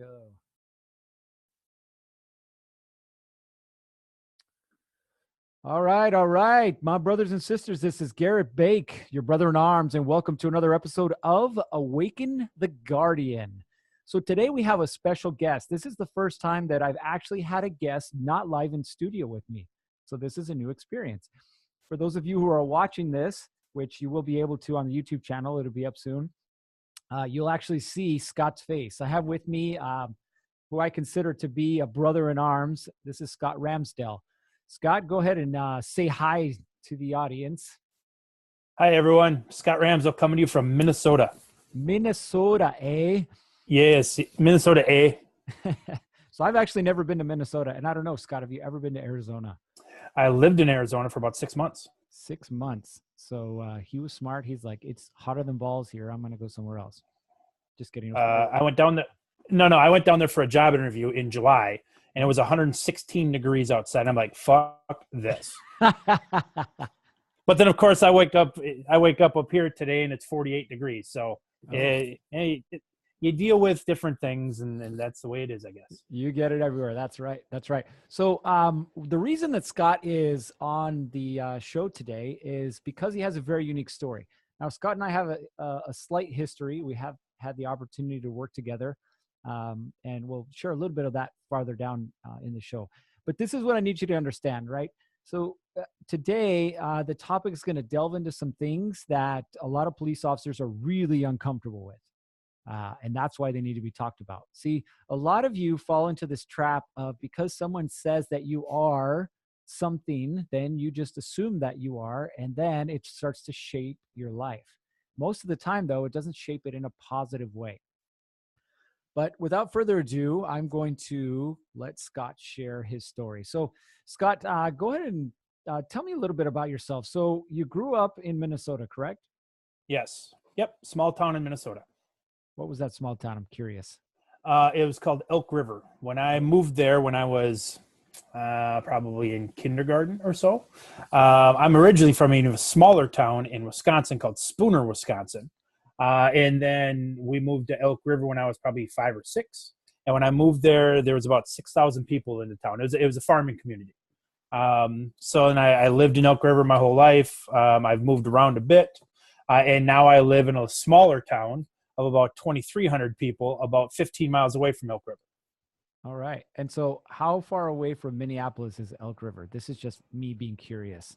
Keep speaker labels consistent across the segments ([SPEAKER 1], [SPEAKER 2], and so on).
[SPEAKER 1] Go. All right, all right. My brothers and sisters, this is Garrett Bake, your brother in arms, and welcome to another episode of Awaken the Guardian. So today we have a special guest. This is the first time that I've actually had a guest not live in studio with me. So this is a new experience. For those of you who are watching this, which you will be able to on the YouTube channel, it'll be up soon, you'll actually see Scott's face. I have with me who I consider to be a brother in arms. This is Scott Ramsdell. Scott, go ahead and say hi to the audience.
[SPEAKER 2] Hi, everyone. Scott Ramsdell coming to you from Minnesota.
[SPEAKER 1] Minnesota, eh?
[SPEAKER 2] Yes, Minnesota, eh?
[SPEAKER 1] So I've actually never been to Minnesota. And I don't know, Scott, have you ever been to Arizona?
[SPEAKER 2] I lived in Arizona for about 6 months.
[SPEAKER 1] 6 months. So he was smart. He's like, it's hotter than balls here. I'm going to go somewhere else. Just kidding.
[SPEAKER 2] I went down there. I went down there for a job interview in July, and it was 116 degrees outside. I'm like, fuck this. But then, of course, I wake up here today, and it's 48 degrees. So you deal with different things, and that's the way it is, I guess.
[SPEAKER 1] You get it everywhere. That's right. That's right. So the reason that Scott is on the show today is because he has a very unique story. Now, Scott and I have a slight history. We have had the opportunity to work together, and we'll share a little bit of that farther down in the show. But this is what I need you to understand, right? So today, the topic is going to delve into some things that a lot of police officers are really uncomfortable with. And that's why they need to be talked about. See, a lot of you fall into this trap of because someone says that you are something, then you just assume that you are, and then it starts to shape your life. Most of the time, though, it doesn't shape it in a positive way. But without further ado, I'm going to let Scott share his story. So, Scott, go ahead and tell me a little bit about yourself. So you grew up in Minnesota, correct?
[SPEAKER 2] Yes. Yep. Small town in Minnesota.
[SPEAKER 1] What was that small town? I'm curious.
[SPEAKER 2] It was called Elk River. When I moved there, when I was probably in kindergarten or so, I'm originally from a smaller town in Wisconsin called Spooner, Wisconsin. And then we moved to Elk River when I was probably 5 or 6. And when I moved there, there was about 6,000 people in the town. It was a farming community. So then I lived in Elk River my whole life. I've moved around a bit. And now I live in a smaller town of about 2,300 people, about 15 miles away from Elk River.
[SPEAKER 1] All right. And so how far away from Minneapolis is Elk River? This is just me being curious.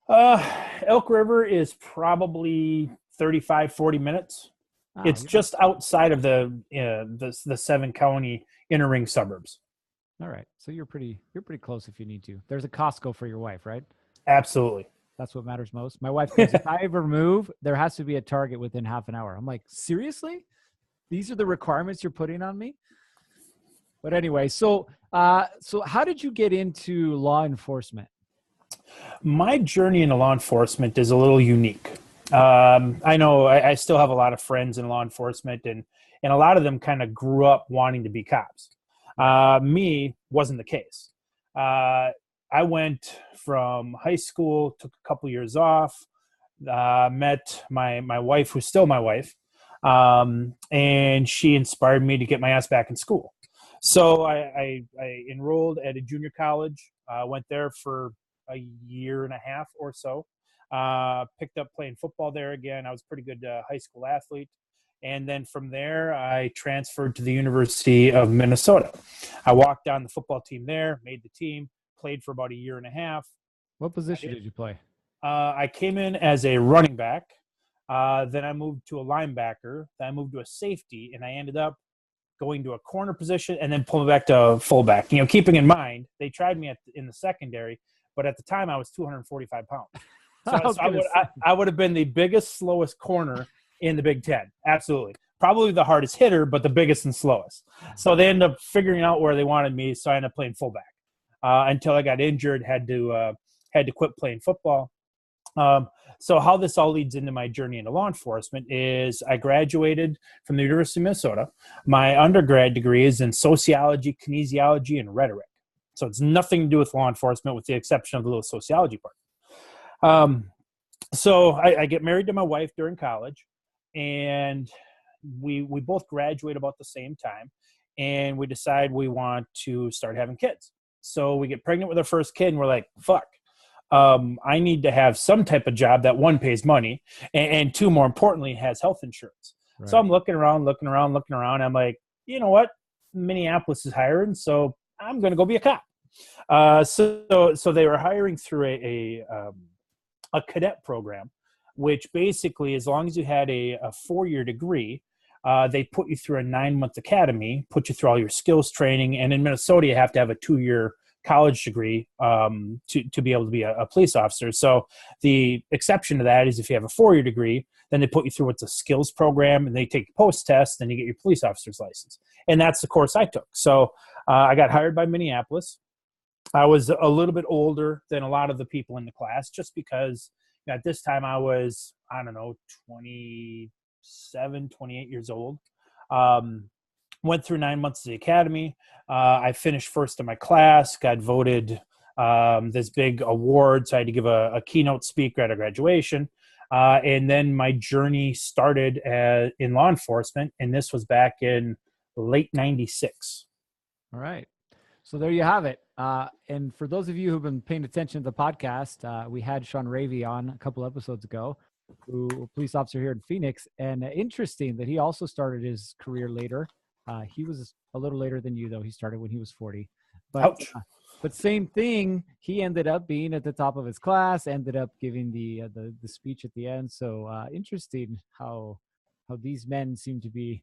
[SPEAKER 2] Elk River is probably 35, 40 minutes.
[SPEAKER 1] Oh,
[SPEAKER 2] It's just outside of the 7-county inner ring suburbs.
[SPEAKER 1] All right. So you're pretty close if you need to. There's a Costco for your wife, right?
[SPEAKER 2] Absolutely.
[SPEAKER 1] That's what matters most. My wife goes, if I ever move, there has to be a Target within half an hour. I'm like, seriously? These are the requirements you're putting on me? But anyway, so how did you get into law enforcement?
[SPEAKER 2] My journey into law enforcement is a little unique. I know I still have a lot of friends in law enforcement, and a lot of them kind of grew up wanting to be cops. Me wasn't the case. I went from high school, took a couple years off, met my wife, who's still my wife, and she inspired me to get my ass back in school. So I enrolled at a junior college, went there for a year and a half or so, picked up playing football there again. I was a pretty good high school athlete. And then from there, I transferred to the University of Minnesota. I walked on the football team there, made the team, played for about a year and a half.
[SPEAKER 1] What position did you play?
[SPEAKER 2] I came in as a running back. Then I moved to a linebacker. Then I moved to a safety, and I ended up going to a corner position and then pulling back to fullback. Keeping in mind, they tried me in the secondary, but at the time I was 245 pounds. So I would have been the biggest, slowest corner in the Big Ten. Absolutely. Probably the hardest hitter, but the biggest and slowest. So they ended up figuring out where they wanted me, so I ended up playing fullback until I got injured, had to quit playing football. So how this all leads into my journey into law enforcement is I graduated from the University of Minnesota. My undergrad degree is in sociology, kinesiology, and rhetoric. So it's nothing to do with law enforcement with the exception of the little sociology part. So I get married to my wife during college, and we both graduate about the same time. and we decide we want to start having kids. So we get pregnant with our first kid, and we're like, fuck. I need to have some type of job that, one, pays money, and two, more importantly, has health insurance. Right. So I'm looking around. I'm like, you know what? Minneapolis is hiring, so I'm going to go be a cop. So they were hiring through a cadet program, which basically, as long as you had a 4-year degree, they put you through a 9-month academy, put you through all your skills training, and in Minnesota, you have to have a 2-year college degree to be able to be a police officer. So the exception to that is if you have a 4-year degree, then they put you through what's a skills program, and they take a post test, and you get your police officer's license. And that's the course I took. So I got hired by Minneapolis. I was a little bit older than a lot of the people in the class, just because at this time I was, 27, 28 years old. Went through 9 months of the academy. I finished first in my class, got voted this big award. So I had to give a keynote speaker at a graduation. And then my journey started in law enforcement. And this was back in late 96.
[SPEAKER 1] All right. So there you have it. And for those of you who've been paying attention to the podcast, we had Sean Ravey on a couple episodes ago, who a police officer here in Phoenix. And interesting that he also started his career later. He was a little later than you, though. He started when he was 40. But same thing. He ended up being at the top of his class. Ended up giving the speech at the end. So interesting how these men seem to be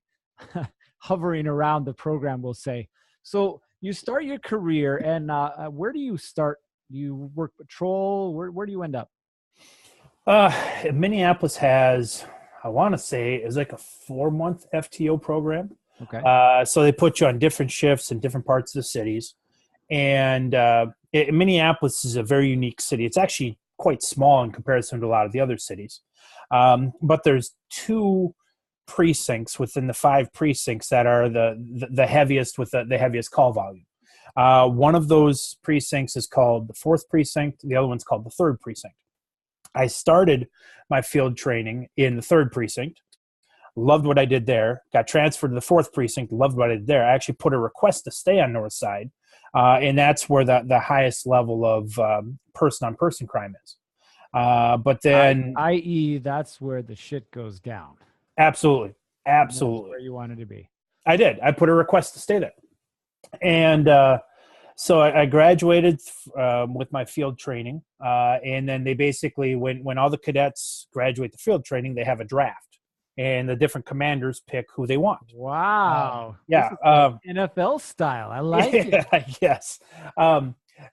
[SPEAKER 1] hovering around the program, we'll say. So you start your career, and where do you start? Do you work patrol? Where do you end up?
[SPEAKER 2] Minneapolis has, I want to say, is like a 4-month FTO program.
[SPEAKER 1] Okay.
[SPEAKER 2] So they put you on different shifts in different parts of the cities. And Minneapolis is a very unique city. It's actually quite small in comparison to a lot of the other cities. But there's 2 precincts within the 5 precincts that are the heaviest with the heaviest call volume. One of those precincts is called the 4th precinct. The other one's called the 3rd precinct. I started my field training in the 3rd precinct. Loved what I did there. Got transferred to the 4th precinct. Loved what I did there. I actually put a request to stay on North Side, and that's where the highest level of person-on-person crime is. But then,
[SPEAKER 1] i.e., that's where the shit goes down.
[SPEAKER 2] Absolutely.
[SPEAKER 1] That's where you wanted to be.
[SPEAKER 2] I did. I put a request to stay there, and so I graduated with my field training, and then they basically, when all the cadets graduate the field training, they have a draft. And the different commanders pick who they want.
[SPEAKER 1] Wow.
[SPEAKER 2] Yeah.
[SPEAKER 1] NFL style. I like it.
[SPEAKER 2] Yes.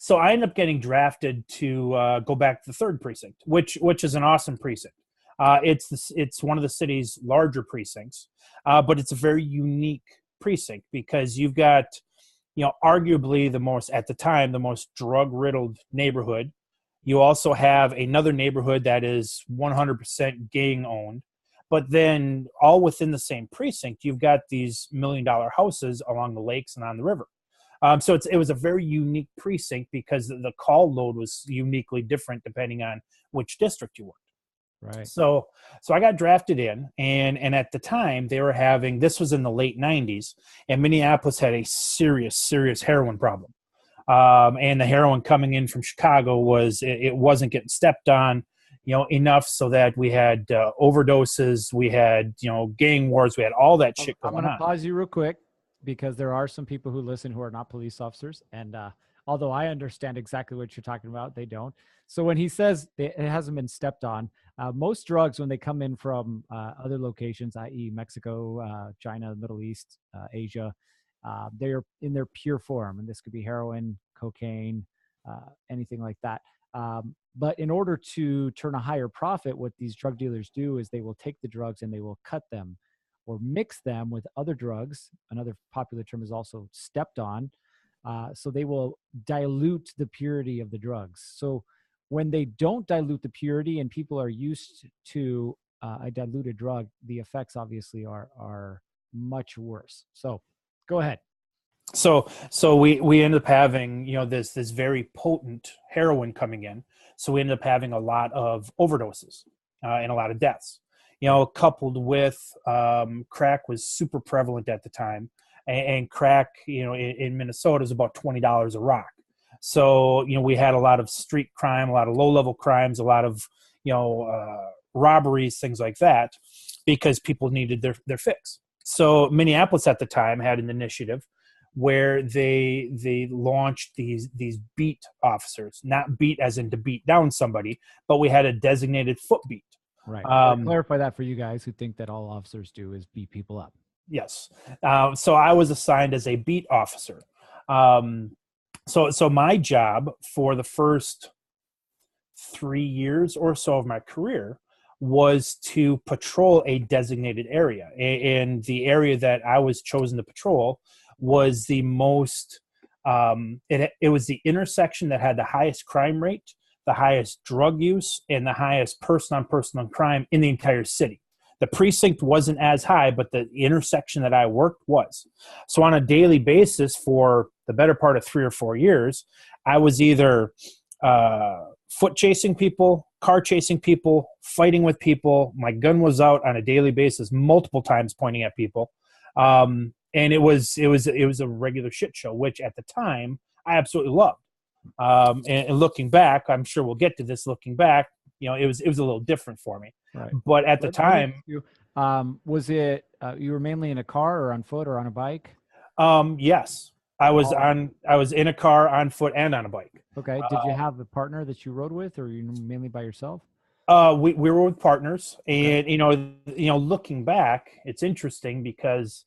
[SPEAKER 2] So I ended up getting drafted to go back to the 3rd precinct, which is an awesome precinct. It's one of the city's larger precincts, but it's a very unique precinct because you've got, arguably the most drug-riddled neighborhood. You also have another neighborhood that is 100% gang-owned. But then all within the same precinct, you've got these $1 million houses along the lakes and on the river. So it was a very unique precinct because the call load was uniquely different depending on which district you worked.
[SPEAKER 1] Right.
[SPEAKER 2] So I got drafted in, and at the time they were having, this was in the late 90s, and Minneapolis had a serious heroin problem. And the heroin coming in from Chicago it wasn't getting stepped on, enough so that we had overdoses, we had, gang wars, we had all that shit going on.
[SPEAKER 1] I'm going to pause you real quick because there are some people who listen who are not police officers. And although I understand exactly what you're talking about, they don't. So when he says it hasn't been stepped on, most drugs, when they come in from other locations, i.e. Mexico, China, the Middle East, Asia, they're in their pure form. And this could be heroin, cocaine, anything like that. But in order to turn a higher profit, what these drug dealers do is they will take the drugs and they will cut them or mix them with other drugs. Another popular term is also stepped on. So they will dilute the purity of the drugs. So when they don't dilute the purity and people are used to a diluted drug, the effects obviously are much worse. So go ahead.
[SPEAKER 2] So we ended up having, this very potent heroin coming in. So we ended up having a lot of overdoses and a lot of deaths, coupled with crack was super prevalent at the time. and crack, in Minnesota is about $20 a rock. So, we had a lot of street crime, a lot of low-level crimes, a lot of, robberies, things like that, because people needed their fix. So Minneapolis at the time had an initiative where they launched these beat officers, not beat as in to beat down somebody, but we had a designated foot beat.
[SPEAKER 1] Right. Clarify that for you guys who think that all officers do is beat people up.
[SPEAKER 2] Yes. So I was assigned as a beat officer. So my job for the first 3 years or so of my career was to patrol a designated area. And the area that I was chosen to patrol was the most, it was the intersection that had the highest crime rate, the highest drug use, and the highest person-on-person crime in the entire city. The precinct wasn't as high, but the intersection that I worked was. So on a daily basis for the better part of 3 or 4 years, I was either foot chasing people, car chasing people, fighting with people. My gun was out on a daily basis, multiple times pointing at people. And it was a regular shit show, which at the time I absolutely loved. And looking back, I'm sure we'll get to this. Looking back, it was a little different for me.
[SPEAKER 1] Right.
[SPEAKER 2] But at the time,
[SPEAKER 1] was it you were mainly in a car or on foot or on a bike?
[SPEAKER 2] Yes, I was in a car, on foot, and on a bike.
[SPEAKER 1] Okay. Did you have a partner that you rode with, or were you mainly by yourself?
[SPEAKER 2] We were with partners, and looking back, it's interesting because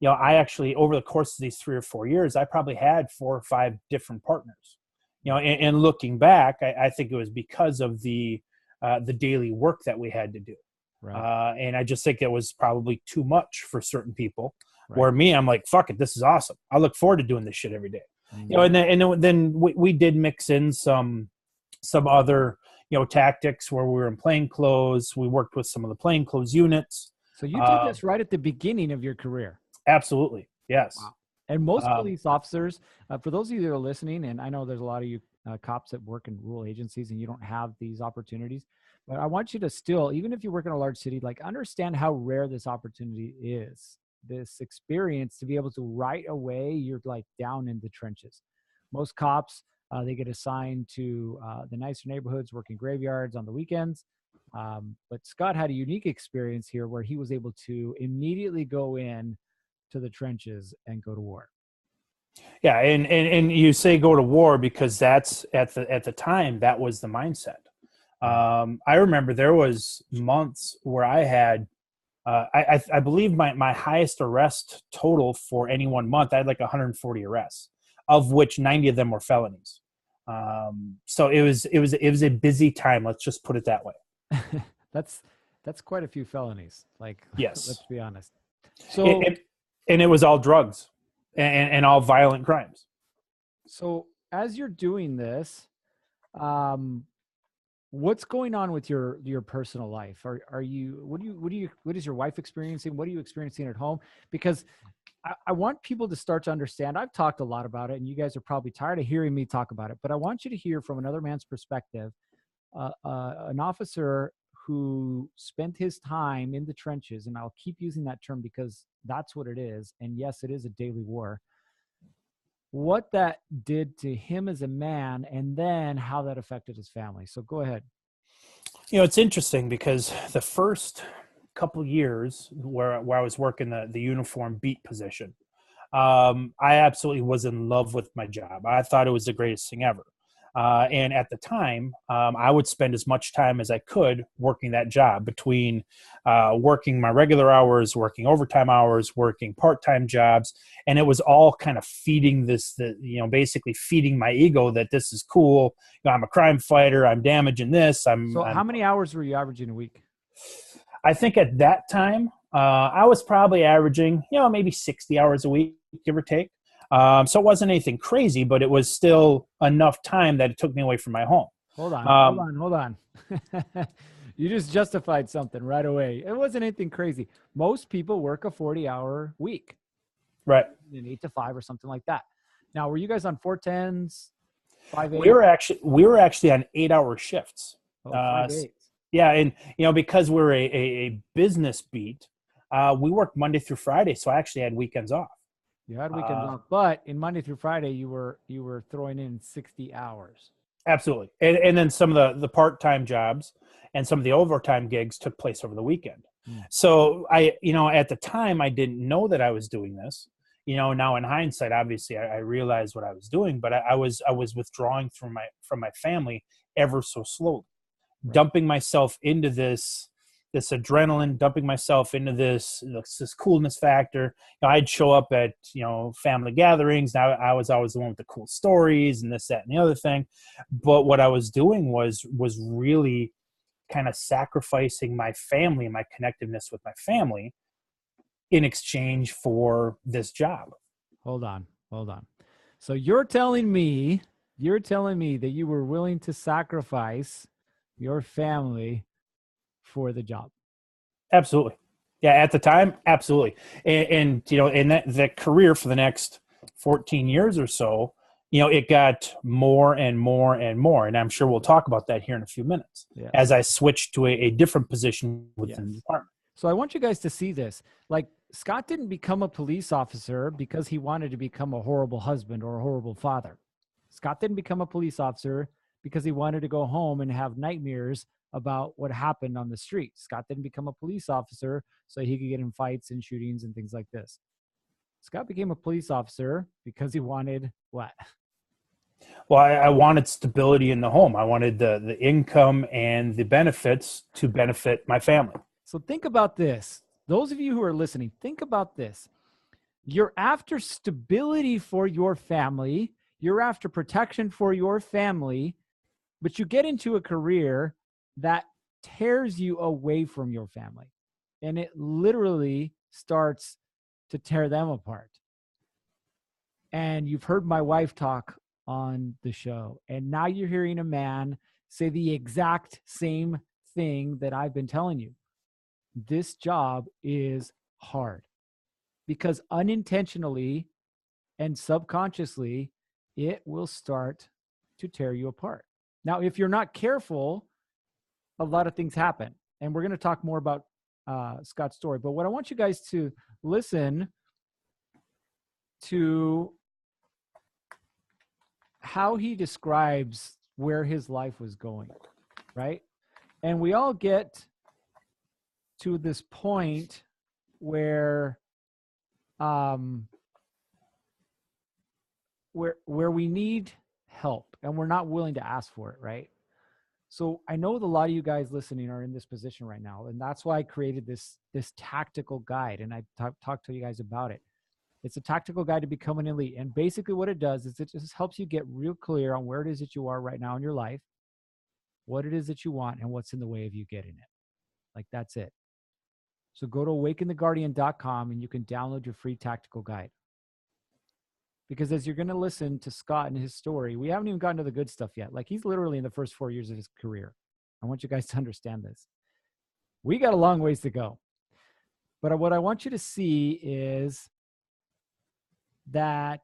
[SPEAKER 2] I actually, over the course of these 3 or 4 years, I probably had 4 or 5 different partners. And looking back, I think it was because of the daily work that we had to do. Right. And I just think it was probably too much for certain people. Right. Where me, I'm like, fuck it, this is awesome. I look forward to doing this shit every day. Mm-hmm. And then we did mix in some other tactics where we were in plainclothes. We worked with some of the plainclothes units.
[SPEAKER 1] So you did this right at the beginning of your career.
[SPEAKER 2] Absolutely, yes.
[SPEAKER 1] Wow. And most police officers, for those of you that are listening, and I know there's a lot of you cops that work in rural agencies and you don't have these opportunities, but I want you to still, even if you work in a large city, like understand how rare this opportunity is, this experience to be able to right away, you're like down in the trenches. Most cops, they get assigned to the nicer neighborhoods, working graveyards on the weekends. But Scott had a unique experience here where he was able to immediately go in to the trenches and go to war.
[SPEAKER 2] Yeah, and you say go to war because that's at the time that was the mindset. I remember there was months where I had I believe my highest arrest total for any 1 month, I had like 140 arrests, of which 90 of them were felonies. So it was a busy time. Let's just put it that way.
[SPEAKER 1] That's quite a few felonies. Like,
[SPEAKER 2] yes,
[SPEAKER 1] let's be honest. So
[SPEAKER 2] and it was all drugs and all violent crimes. So
[SPEAKER 1] as you're doing this, what's going on with your personal life? What is your wife experiencing? What are you experiencing at home? Because I want people to start to understand. I've talked a lot about it, and you guys are probably tired of hearing me talk about it, but I want you to hear from another man's perspective, an officer who spent his time in the trenches, and I'll keep using that term because that's what it is. And yes, it is a daily war. What that did to him as a man, and then how that affected his family. So go ahead.
[SPEAKER 2] It's interesting because the first couple years where I was working the uniform beat position, I absolutely was in love with my job. I thought it was the greatest thing ever. And at the time, I would spend as much time as I could working that job between working my regular hours, working overtime hours, working part-time jobs. And it was all kind of feeding basically feeding my ego that this is cool. I'm a crime fighter. I'm damaging this.
[SPEAKER 1] So how many hours were you averaging a week?
[SPEAKER 2] I think at that time, I was probably averaging, maybe 60 hours a week, give or take. So it wasn't anything crazy, but it was still enough time that it took me away from my home.
[SPEAKER 1] Hold on. You just justified something right away. It wasn't anything crazy. Most people work a 40-hour week.
[SPEAKER 2] Right.
[SPEAKER 1] An 8 to 5 or something like that. Now, were you guys on 410s, 5/8?
[SPEAKER 2] We were actually on 8-hour shifts.
[SPEAKER 1] 5/8.
[SPEAKER 2] Yeah. And, because we're a business beat, we worked Monday through Friday. So I actually had weekends off.
[SPEAKER 1] You had weekends off, but in Monday through Friday, you were throwing in 60 hours.
[SPEAKER 2] Absolutely. And then some of the part-time jobs and some of the overtime gigs took place over the weekend.
[SPEAKER 1] Mm.
[SPEAKER 2] So at the time I didn't know that I was doing this. Now in hindsight, obviously I realized what I was doing, but I was withdrawing from my family ever so slowly,
[SPEAKER 1] Right.
[SPEAKER 2] dumping myself into this adrenaline, dumping myself into this coolness factor. I'd show up at family gatherings. Now I was always the one with the cool stories and this, that, and the other thing. But what I was doing was really kind of sacrificing my family and my connectiveness with my family in exchange for this job.
[SPEAKER 1] Hold on. So you're telling me that you were willing to sacrifice your family for the job?
[SPEAKER 2] Absolutely. Yeah, at the time, absolutely. And in that career for the next 14 years or so, it got more and more and more. And I'm sure we'll talk about that here in a few minutes as I switched to a different position within the department.
[SPEAKER 1] So I want you guys to see this. Like, Scott didn't become a police officer because he wanted to become a horrible husband or a horrible father. Scott didn't become a police officer because he wanted to go home and have nightmares about what happened on the street. Scott didn't become a police officer so he could get in fights and shootings and things like this. Scott became a police officer because he wanted what?
[SPEAKER 2] Well, I wanted stability in the home. I wanted the income and the benefits to benefit my family.
[SPEAKER 1] So think about this. Those of you who are listening, think about this. You're after stability for your family. You're after protection for your family, but you get into a career that tears you away from your family, and it literally starts to tear them apart. And you've heard my wife talk on the show, and now you're hearing a man say the exact same thing that I've been telling you. This job is hard because unintentionally and subconsciously, it will start to tear you apart. Now, if you're not careful, a lot of things happen. And we're going to talk more about Scott's story. But what I want you guys to listen to how he describes where his life was going, right? And we all get to this point where where we need help and we're not willing to ask for it, right? So I know that a lot of you guys listening are in this position right now, and that's why I created this tactical guide, and I talked to you guys about it. It's a tactical guide to become an elite, and basically what it does is it just helps you get real clear on where it is that you are right now in your life, what it is that you want, and what's in the way of you getting it. Like, that's it. So go to awakentheguardian.com and you can download your free tactical guide. Because as you're going to listen to Scott and his story, we haven't even gotten to the good stuff yet. Like, he's literally in the first 4 years of his career. I want you guys to understand this. We got a long ways to go. But what I want you to see is that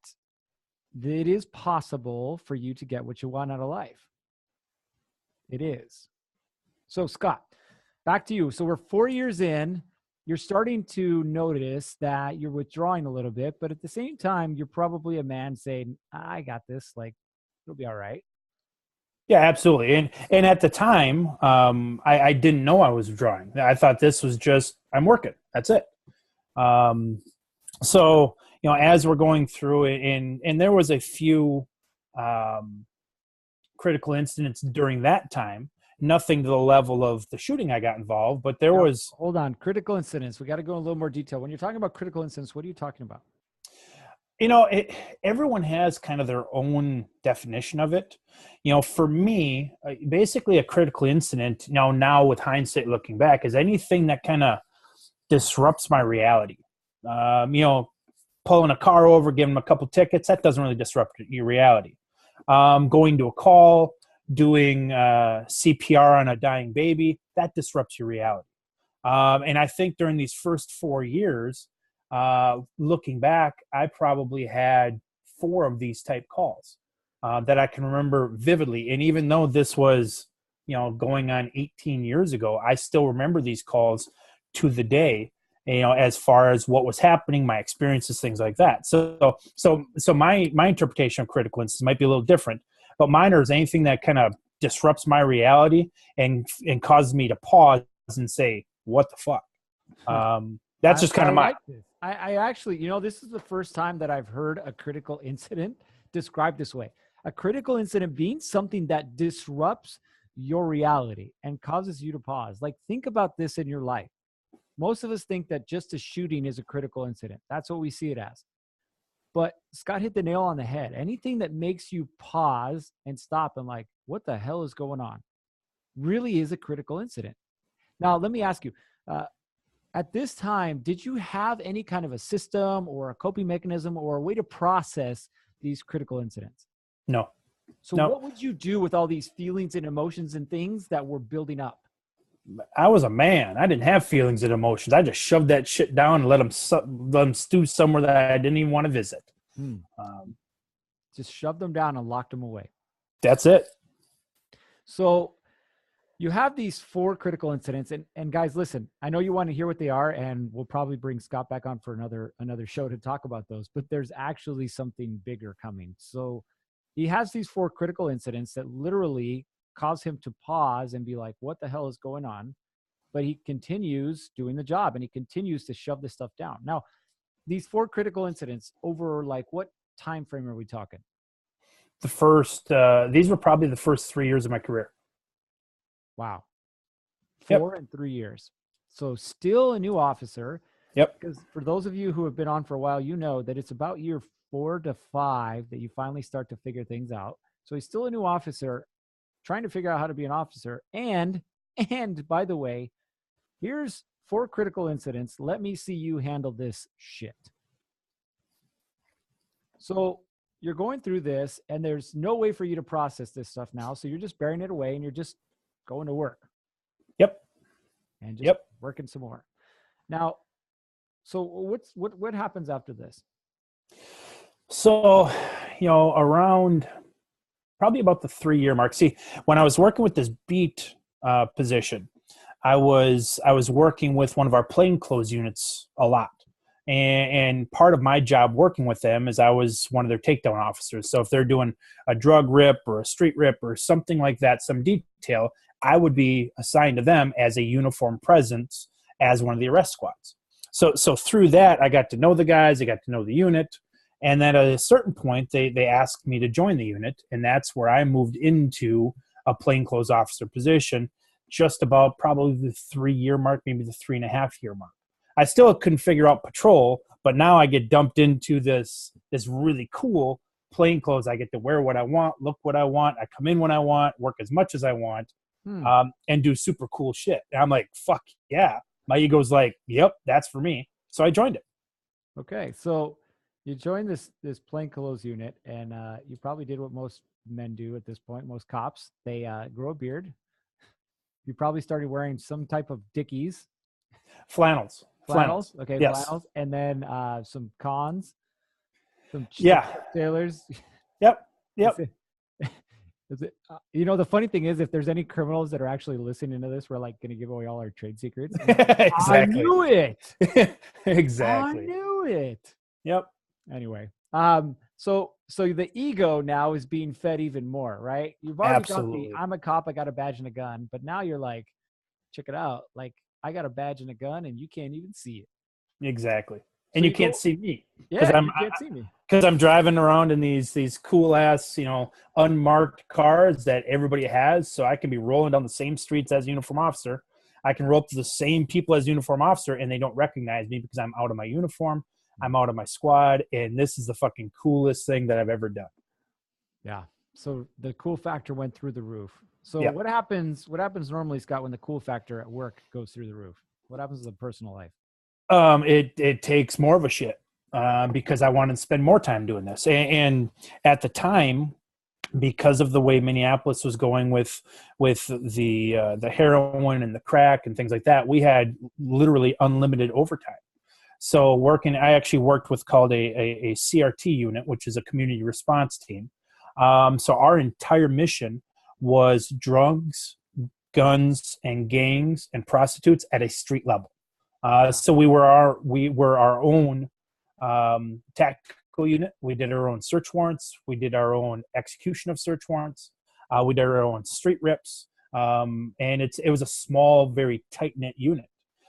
[SPEAKER 1] it is possible for you to get what you want out of life. It is. So, Scott, back to you. So we're 4 years in. You're starting to notice that you're withdrawing a little bit, but at the same time, you're probably a man saying, I got this, like, it'll be all right.
[SPEAKER 2] Yeah, absolutely. And at the time, I didn't know I was withdrawing. I thought this was just, I'm working. That's it. So, as we're going through it, and there was a few critical incidents during that time, nothing to the level of the shooting I got involved, but there was...
[SPEAKER 1] Hold on. Critical incidents. We got to go in a little more detail. When you're talking about critical incidents, what are you talking about?
[SPEAKER 2] Everyone has kind of their own definition of it. For me, basically a critical incident, now with hindsight looking back, is anything that kind of disrupts my reality. Pulling a car over, giving them a couple tickets, that doesn't really disrupt your reality. Going to a call, doing CPR on a dying baby, that disrupts your reality. And I think during these first 4 years, looking back, I probably had 4 of these type calls that I can remember vividly. And even though this was, going on 18 years ago, I still remember these calls to the day. as far as what was happening, my experiences, things like that. So my interpretation of critical incidents might be a little different, but mine is anything that kind of disrupts my reality and causes me to pause and say, what the fuck? That's just kind of my.
[SPEAKER 1] Like this. I actually, this is the first time that I've heard a critical incident described this way. A critical incident being something that disrupts your reality and causes you to pause. Like, think about this in your life. Most of us think that just a shooting is a critical incident. That's what we see it as. But Scott hit the nail on the head. Anything that makes you pause and stop and like, what the hell is going on, really is a critical incident. Now, let me ask you, at this time, did you have any kind of a system or a coping mechanism or a way to process these critical incidents?
[SPEAKER 2] No.
[SPEAKER 1] So what would you do with all these feelings and emotions and things that were building up?
[SPEAKER 2] I was a man. I didn't have feelings and emotions. I just shoved that shit down and let them stew somewhere that I didn't even want to visit.
[SPEAKER 1] Just shoved them down and locked them away.
[SPEAKER 2] That's it.
[SPEAKER 1] So you have these 4 critical incidents, and guys, listen, I know you want to hear what they are, and we'll probably bring Scott back on for another show to talk about those, but there's actually something bigger coming. So he has these 4 critical incidents that literally cause him to pause and be like, what the hell is going on? But he continues doing the job and he continues to shove this stuff down. Now, these 4 critical incidents over like what time frame are we talking?
[SPEAKER 2] These were probably the first 3 years of my career.
[SPEAKER 1] Wow. 4 and 3 years. So still a new officer.
[SPEAKER 2] Yep.
[SPEAKER 1] Because for those of you who have been on for a while, you know that it's about year 4 to 5 that you finally start to figure things out. So he's still a new officer trying to figure out how to be an officer. And by the way, here's 4 critical incidents. Let me see you handle this shit. So you're going through this and there's no way for you to process this stuff now. So you're just burying it away and you're just going to work.
[SPEAKER 2] Yep.
[SPEAKER 1] And just working some more. Now, so what happens after this?
[SPEAKER 2] So, around probably about the 3-year mark. See, when I was working with this beat position, I was working with one of our plainclothes units a lot. And part of my job working with them is I was one of their takedown officers. So if they're doing a drug rip or a street rip or something like that, some detail, I would be assigned to them as a uniform presence as one of the arrest squads. So through that, I got to know the guys, I got to know the unit. And then at a certain point, they asked me to join the unit. And that's where I moved into a plainclothes officer position, just about probably the 3-year mark, maybe the 3.5-year mark. I still couldn't figure out patrol, but now I get dumped into this really cool plainclothes. I get to wear what I want, look what I want. I come in when I want, work as much as I want, and do super cool shit. And I'm like, fuck yeah. My ego's like, yep, that's for me. So I joined it.
[SPEAKER 1] Okay, so you joined this plainclothes unit, and you probably did what most men do at this point. Most cops, they grow a beard. You probably started wearing some type of Dickies.
[SPEAKER 2] Flannels.
[SPEAKER 1] Okay,
[SPEAKER 2] yes.
[SPEAKER 1] Flannels, and then some cons, some sailors.
[SPEAKER 2] Yep.
[SPEAKER 1] Is it, the funny thing is, if there's any criminals that are actually listening to this, we're like going to give away all our trade secrets.
[SPEAKER 2] Exactly.
[SPEAKER 1] I knew it.
[SPEAKER 2] Exactly.
[SPEAKER 1] I knew it.
[SPEAKER 2] Yep.
[SPEAKER 1] Anyway, so the ego now is being fed even more, right? You've already got I'm a cop, I got a badge and a gun, but now you're like, check it out, like I got a badge and a gun, and you can't even see it.
[SPEAKER 2] Exactly. And you can't see me.
[SPEAKER 1] Yeah, you can't see me.
[SPEAKER 2] Because I'm driving around in these cool ass, unmarked cars that everybody has. So I can be rolling down the same streets as a uniform officer. I can roll up to the same people as uniform officer, and they don't recognize me because I'm out of my uniform. I'm out of my squad. And this is the fucking coolest thing that I've ever done.
[SPEAKER 1] Yeah. So the cool factor went through the roof. So what happens normally, Scott, when the cool factor at work goes through the roof? What happens in the personal life?
[SPEAKER 2] It takes more of a shit because I wanted to spend more time doing this. And at the time, because of the way Minneapolis was going with the heroin and the crack and things like that, we had literally unlimited overtime. So I actually worked with called a CRT unit, which is a community response team. So our entire mission was drugs, guns, and gangs and prostitutes at a street level. So we were our own tactical unit. We did our own search warrants. We did our own execution of search warrants. We did our own street rips. And it was a small, very tight knit unit.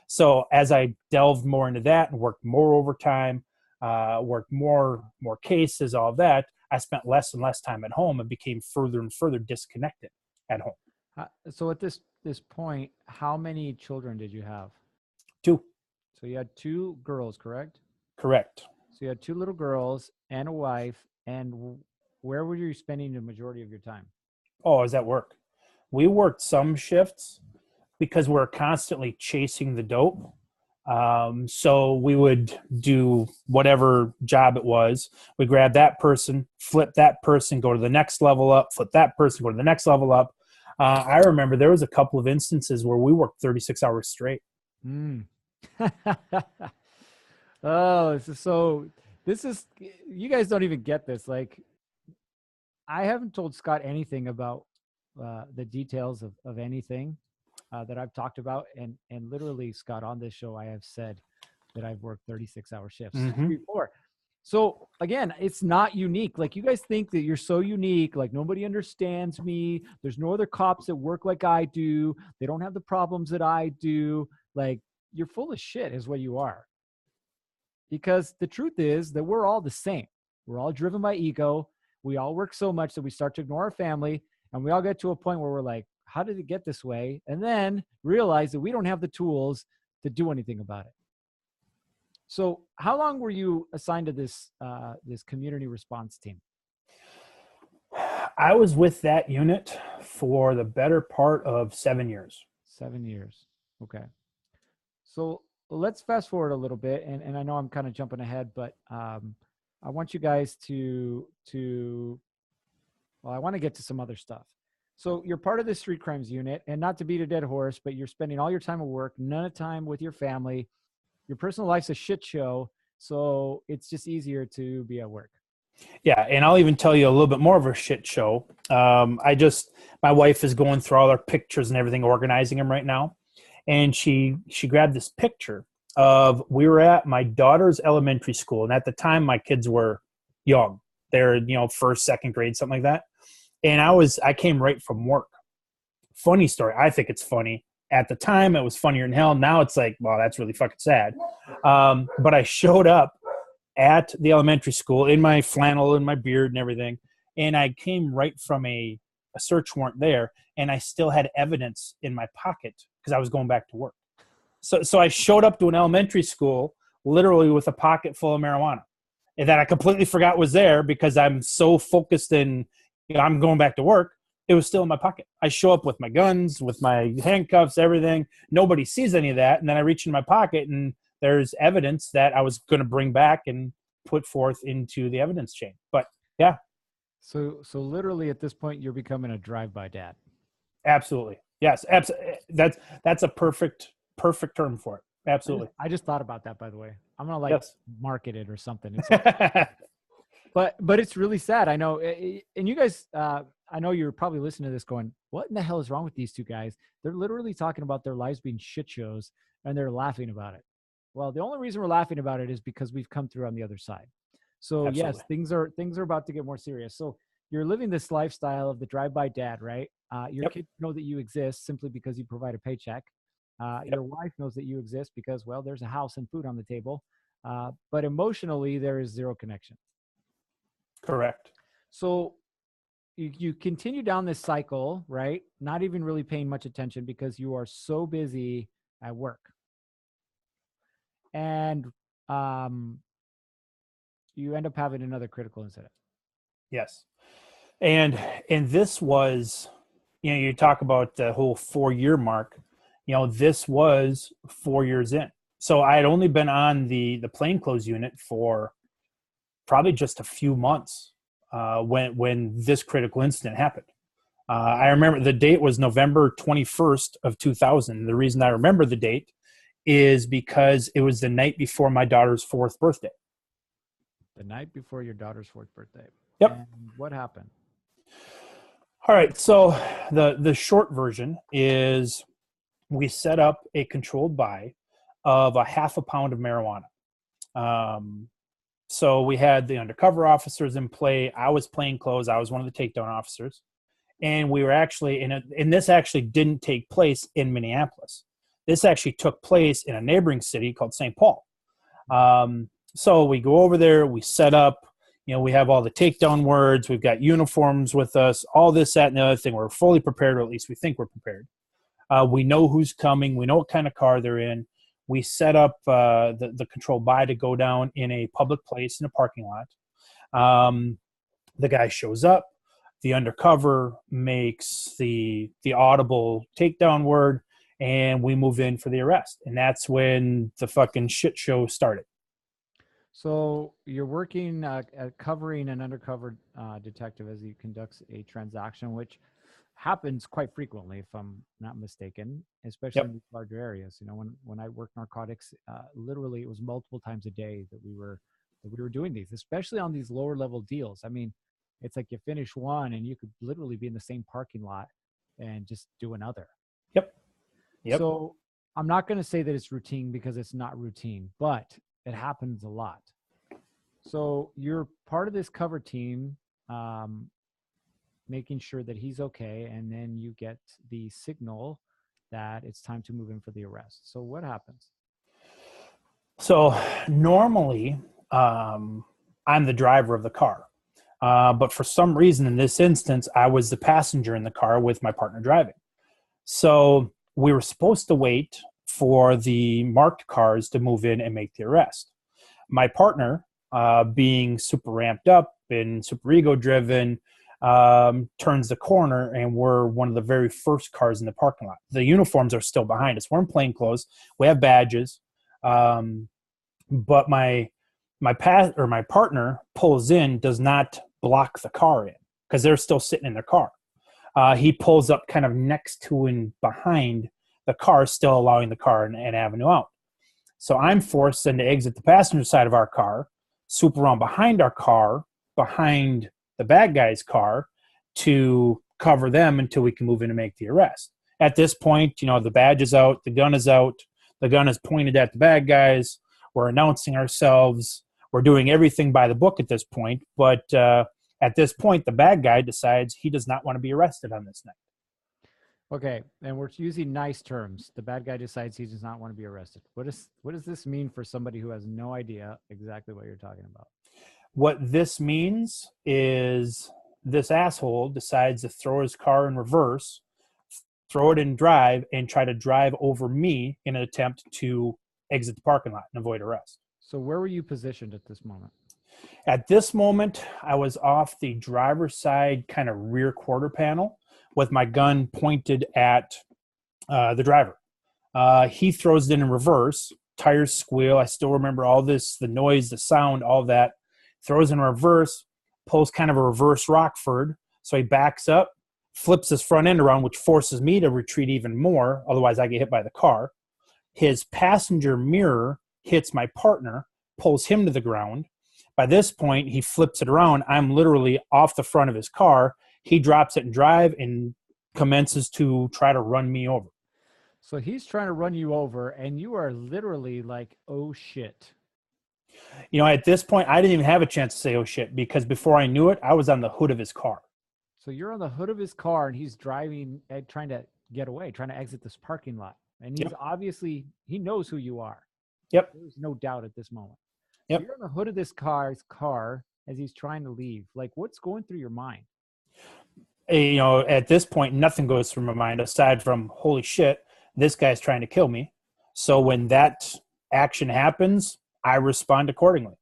[SPEAKER 2] So as I delved more into that and worked more overtime, worked more cases, all of that, I spent less and less time at home and became further and further disconnected at home.
[SPEAKER 1] So at this point, how many children did you have?
[SPEAKER 2] 2.
[SPEAKER 1] So you had 2 girls, correct?
[SPEAKER 2] Correct.
[SPEAKER 1] So you had 2 little girls and a wife. And where were you spending the majority of your time?
[SPEAKER 2] Oh, I was at work. We worked some shifts because we're constantly chasing the dope. So we would do whatever job it was. We grab that person, flip that person, go to the next level up, flip that person, go to the next level up. I remember there was a couple of instances where we worked 36 hours straight.
[SPEAKER 1] Mm. Oh, this is, you guys don't even get this. Like, I haven't told Scott anything about the details of anything that I've talked about. And literally, Scott, on this show, I have said that I've worked 36-hour shifts before. So again, it's not unique. Like, you guys think that you're so unique, like nobody understands me. There's no other cops that work like I do. They don't have the problems that I do. Like, you're full of shit is what you are. Because the truth is that we're all the same. We're all driven by ego. We all work so much that we start to ignore our family. And we all get to a point where we're like, how did it get this way? And then realize that we don't have the tools to do anything about it. So how long were you assigned to this community response team?
[SPEAKER 2] I was with that unit for the better part of 7 years.
[SPEAKER 1] 7 years. Okay. So let's fast forward a little bit. And I know I'm kind of jumping ahead, but I want you guys I want to get to some other stuff. So you're part of the street crimes unit, and not to beat a dead horse, but you're spending all your time at work, none of time with your family. Your personal life's a shit show, so it's just easier to be at work.
[SPEAKER 2] Yeah, and I'll even tell you a little bit more of a shit show. My wife is going through all our pictures and everything, organizing them right now, and she grabbed this picture of, we were at my daughter's elementary school, and at the time my kids were young. They're, first, second grade, something like that. And I came right from work. Funny story. I think it's funny. At the time, it was funnier than hell. Now it's like, well, that's really fucking sad. But I showed up at the elementary school in my flannel and my beard and everything. And I came right from a search warrant there. And I still had evidence in my pocket because I was going back to work. So I showed up to an elementary school literally with a pocket full of marijuana. And that I completely forgot was there because I'm so focused in, I'm going back to work. It was still in my pocket. I show up with my guns, with my handcuffs, everything. Nobody sees any of that. And then I reach in my pocket and there's evidence that I was going to bring back and put forth into the evidence chain. But yeah.
[SPEAKER 1] So literally at this point, you're becoming a drive-by dad.
[SPEAKER 2] Absolutely. Yes. That's a perfect term for it. Absolutely.
[SPEAKER 1] I just thought about that, by the way. I'm going to market it or something. But it's really sad. I know. And you guys, I know you're probably listening to this going, what in the hell is wrong with these two guys? They're literally talking about their lives being shit shows and they're laughing about it. Well, the only reason we're laughing about it is because we've come through on the other side. So absolutely. Yes, things are about to get more serious. So you're living this lifestyle of the drive-by dad, right? Your kids know that you exist simply because you provide a paycheck. Your wife knows that you exist because, well, there's a house and food on the table. But emotionally, there is zero connection.
[SPEAKER 2] Correct.
[SPEAKER 1] So you continue down this cycle, right? Not even really paying much attention because you are so busy at work. And you end up having another critical incident.
[SPEAKER 2] Yes. And this was, you talk about the whole 4-year mark, this was 4 years in. So I had only been on the plainclothes unit for probably just a few months when this critical incident happened. I remember the date was November 21st of 2000. The reason I remember the date is because it was the night before my daughter's 4th birthday.
[SPEAKER 1] The night before your daughter's 4th birthday.
[SPEAKER 2] Yep.
[SPEAKER 1] And what happened?
[SPEAKER 2] All right. So the short version is we set up a controlled buy of a half a pound of marijuana. So we had the undercover officers in play. I was plainclothes. I was one of the takedown officers. And we were actually and this actually didn't take place in Minneapolis. This actually took place in a neighboring city called St. Paul. So we go over there, we set up, we have all the takedown words, we've got uniforms with us, all this, that, and the other thing. We're fully prepared, or at least we think we're prepared. We know who's coming. We know what kind of car they're in. We set up the controlled buy to go down in a public place in a parking lot. The guy shows up. The undercover makes the audible takedown word, and we move in for the arrest. And that's when the fucking shit show started.
[SPEAKER 1] So you're working at covering an undercover detective as he conducts a transaction, which happens quite frequently, if I'm not mistaken, especially in these larger areas. When I worked narcotics, literally it was multiple times a day that we were doing these, especially on these lower level deals. I mean, it's like you finish one and you could literally be in the same parking lot and just do another.
[SPEAKER 2] Yep.
[SPEAKER 1] So I'm not going to say that it's routine, because it's not routine, but it happens a lot. So you're part of this cover team, making sure that he's okay, and then you get the signal that it's time to move in for the arrest. So what happens?
[SPEAKER 2] So normally, I'm the driver of the car. But for some reason, in this instance, I was the passenger in the car with my partner driving. So we were supposed to wait for the marked cars to move in and make the arrest. My partner, being super ramped up and super ego driven, turns the corner, and we're one of the very first cars in the parking lot. The uniforms are still behind us. We're in plain clothes. We have badges. But my partner pulls in, does not block the car in, because they're still sitting in their car. He pulls up kind of next to and behind the car, still allowing the car an avenue out. So I'm forced then to exit the passenger side of our car, swoop around behind our car, behind the bad guy's car, to cover them until we can move in and make the arrest. At this point, the badge is out, the gun is out, the gun is pointed at the bad guys. We're announcing ourselves. We're doing everything by the book at this point. But at this point, the bad guy decides he does not want to be arrested on this night.
[SPEAKER 1] Okay, and we're using nice terms. The bad guy decides he does not want to be arrested. What does this mean for somebody who has no idea exactly what you're talking about?
[SPEAKER 2] What this means is this asshole decides to throw his car in reverse, throw it in drive, and try to drive over me in an attempt to exit the parking lot and avoid arrest.
[SPEAKER 1] So where were you positioned at this moment?
[SPEAKER 2] At this moment, I was off the driver's side kind of rear quarter panel with my gun pointed at the driver. He throws it in reverse, tires squeal. I still remember all this, the noise, the sound, all that. Throws in reverse, pulls kind of a reverse Rockford. So he backs up, flips his front end around, which forces me to retreat even more. Otherwise, I get hit by the car. His passenger mirror hits my partner, pulls him to the ground. By this point, he flips it around. I'm literally off the front of his car. He drops it in drive and commences to try to run me over.
[SPEAKER 1] So he's trying to run you over, and you are literally like, oh, shit.
[SPEAKER 2] At this point, I didn't even have a chance to say, oh, shit, because before I knew it, I was on the hood of his car.
[SPEAKER 1] So you're on the hood of his car, and he's driving, trying to get away, trying to exit this parking lot. And he's obviously, he knows who you are.
[SPEAKER 2] Yep.
[SPEAKER 1] There's no doubt at this moment.
[SPEAKER 2] Yep.
[SPEAKER 1] So you're on the hood of this car's car as he's trying to leave. Like, what's going through your mind?
[SPEAKER 2] At this point, nothing goes through my mind aside from, holy shit, this guy's trying to kill me. So when that action happens, I respond accordingly.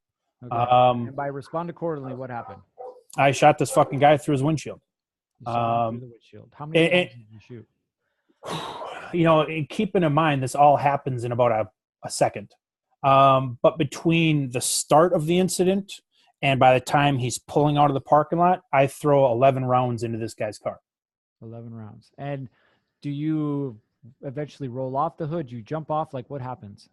[SPEAKER 1] Okay. And by respond accordingly, what happened?
[SPEAKER 2] I shot this fucking guy through his windshield.
[SPEAKER 1] You shot him through the windshield. How many times did you shoot?
[SPEAKER 2] Keeping in mind, this all happens in about a second. But between the start of the incident and by the time he's pulling out of the parking lot, I throw 11 rounds into this guy's car.
[SPEAKER 1] 11 rounds. And do you eventually roll off the hood? You jump off? Like, what happens?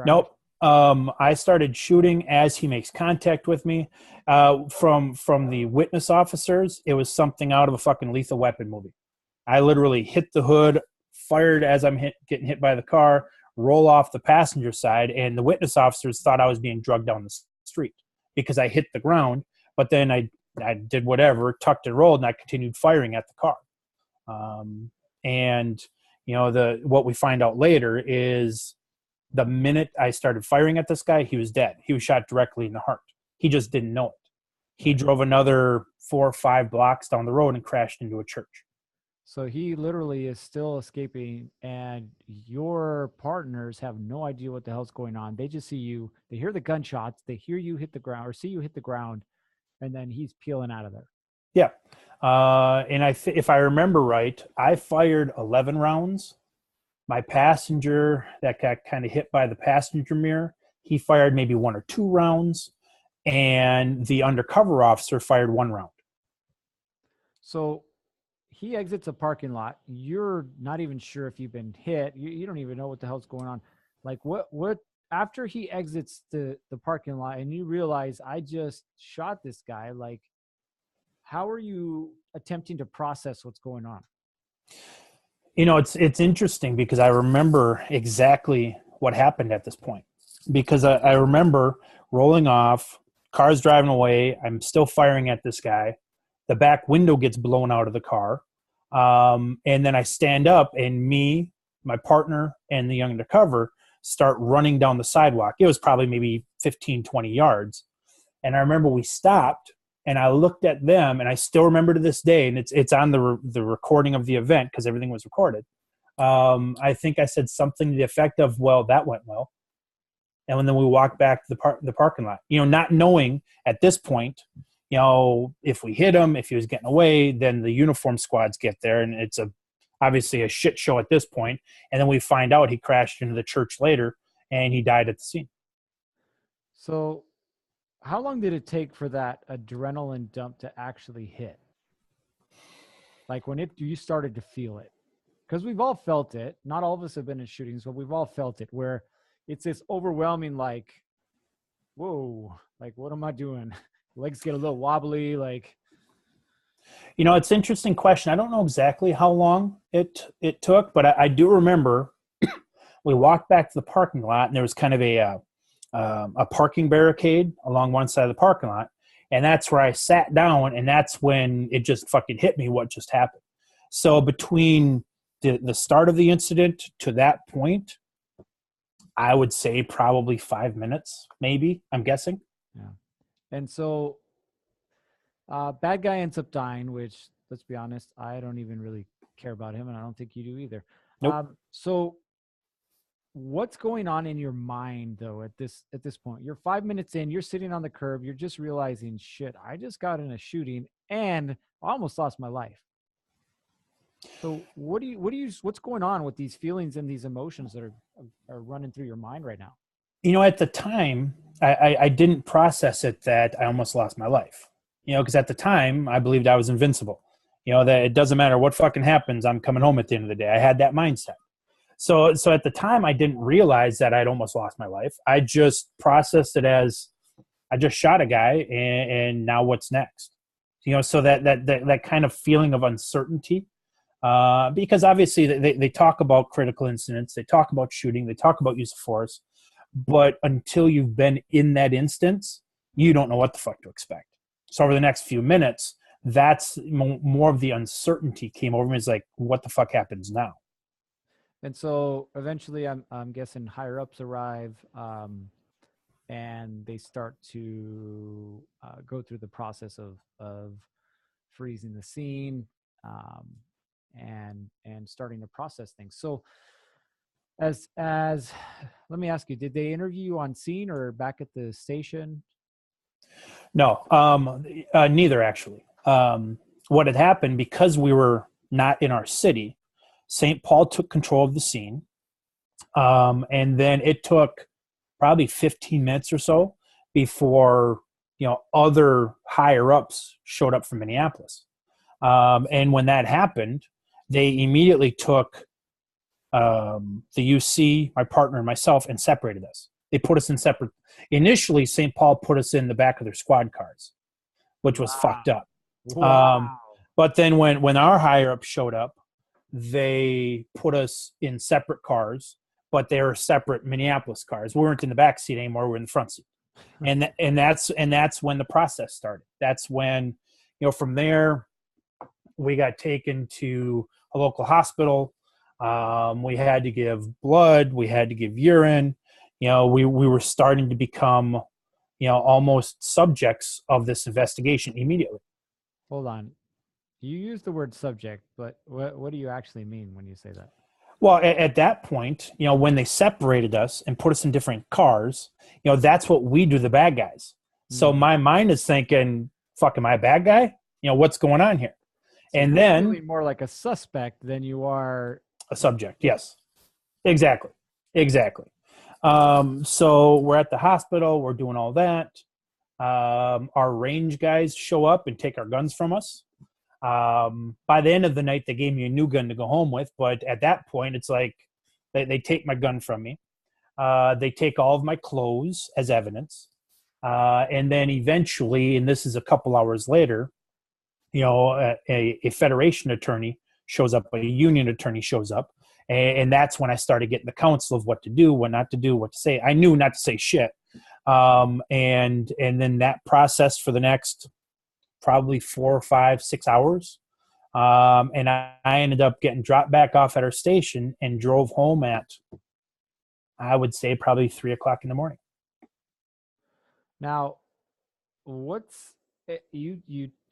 [SPEAKER 2] Nope. I started shooting as he makes contact with me. From the witness officers, it was something out of a fucking Lethal Weapon movie. I literally hit the hood, fired as I'm getting hit by the car, roll off the passenger side, and the witness officers thought I was being drugged down the street because I hit the ground. But then I did whatever, tucked and rolled, and I continued firing at the car. And what we find out later is the minute I started firing at this guy, he was dead. He was shot directly in the heart. He just didn't know it. He drove another 4 or 5 blocks down the road and crashed into a church.
[SPEAKER 1] So he literally is still escaping, and your partners have no idea what the hell's going on. They just see you. They hear the gunshots. They hear you hit the ground or see you hit the ground, and then he's peeling out of there.
[SPEAKER 2] Yeah. And if I remember right, I fired 11 rounds. My passenger that got kind of hit by the passenger mirror, he fired maybe 1 or 2 rounds. And the undercover officer fired 1 round.
[SPEAKER 1] So he exits a parking lot. You're not even sure if you've been hit. You don't even know what the hell's going on. Like what after he exits the parking lot and you realize I just shot this guy, like how are you attempting to process what's going on?
[SPEAKER 2] It's interesting because I remember exactly what happened at this point, because I remember rolling off, car's driving away. I'm still firing at this guy. The back window gets blown out of the car. And then I stand up, and me, my partner, and the undercover start running down the sidewalk. It was probably maybe 15, 20 yards. And I remember we stopped, and I looked at them, and I still remember to this day, and it's on the recording of the event because everything was recorded. I think I said something to the effect of, well, that went well. And then we walked back to the parking lot, not knowing at this point, if we hit him, if he was getting away, then the uniform squads get there, and it's obviously a shit show at this point. And then we find out he crashed into the church later, and he died at the scene.
[SPEAKER 1] So how long did it take for that adrenaline dump to actually hit? Like when you started to feel it? Because we've all felt it. Not all of us have been in shootings, but we've all felt it where it's this overwhelming, like, whoa, like, what am I doing? Legs get a little wobbly, like.
[SPEAKER 2] It's an interesting question. I don't know exactly how long it took, but I do remember we walked back to the parking lot, and there was kind of a parking barricade along one side of the parking lot. And that's where I sat down, and that's when it just fucking hit me what just happened. So between the start of the incident to that point, I would say probably 5 minutes, maybe, I'm guessing.
[SPEAKER 1] Yeah. And so bad guy ends up dying, which, let's be honest, I don't even really care about him, and I don't think you do either.
[SPEAKER 2] Nope.
[SPEAKER 1] So what's going on in your mind, though, at this point? You're 5 minutes in, you're sitting on the curb, you're just realizing, shit, I just got in a shooting, and I almost lost my life. So what's going on with these feelings and these emotions that are running through your mind right now?
[SPEAKER 2] At the time, I didn't process it that I almost lost my life. Because at the time, I believed I was invincible. That it doesn't matter what fucking happens, I'm coming home at the end of the day. I had that mindset. So at the time, I didn't realize that I'd almost lost my life. I just processed it as I just shot a guy, and now what's next? So that kind of feeling of uncertainty. Because obviously they talk about critical incidents, they talk about shooting, they talk about use of force, but until you've been in that instance, you don't know what the fuck to expect. So over the next few minutes, that's more of the uncertainty came over me. It's like, what the fuck happens now?
[SPEAKER 1] And so eventually I'm guessing higher ups arrive, and they start to go through the process of freezing the scene, and starting to process things. So as let me ask you, did they interview you on scene or back at the station?
[SPEAKER 2] No, neither actually. What had happened, because we were not in our city, St. Paul took control of the scene. And then it took probably 15 minutes or so before, other higher ups showed up from Minneapolis. And when that happened, they immediately took the UC, my partner, and myself, and separated us. They put us in separate. Initially, St. Paul put us in the back of their squad cars, which was fucked up.
[SPEAKER 1] Wow.
[SPEAKER 2] But then when our higher ups showed up, they put us in separate cars, but they were separate Minneapolis cars. We weren't in the back seat anymore. We're in the front seat. And that's when the process started. That's when, from there, we got taken to a local hospital. We had to give blood. We had to give urine. We were starting to become, almost subjects of this investigation immediately.
[SPEAKER 1] Hold on. You use the word subject, but what do you actually mean when you say that?
[SPEAKER 2] Well, at that point, when they separated us and put us in different cars, that's what we do, the bad guys. So my mind is thinking, fuck, am I a bad guy? What's going on here?
[SPEAKER 1] So
[SPEAKER 2] and
[SPEAKER 1] you're
[SPEAKER 2] then
[SPEAKER 1] feeling more like a suspect than you are
[SPEAKER 2] a subject. Yes, exactly. So we're at the hospital. We're doing all that. Our range guys show up and take our guns from us. By the end of the night, they gave me a new gun to go home with. But at that point, it's like they take my gun from me. They take all of my clothes as evidence. And then eventually, and this is a couple hours later, a federation attorney shows up, a union attorney shows up. And that's when I started getting the counsel of what to do, what not to do, what to say. I knew not to say shit. And then that process for the next probably 4, 5, 6 hours. And I ended up getting dropped back off at our station and drove home at, I would say, probably 3 o'clock in the morning.
[SPEAKER 1] Now, what's do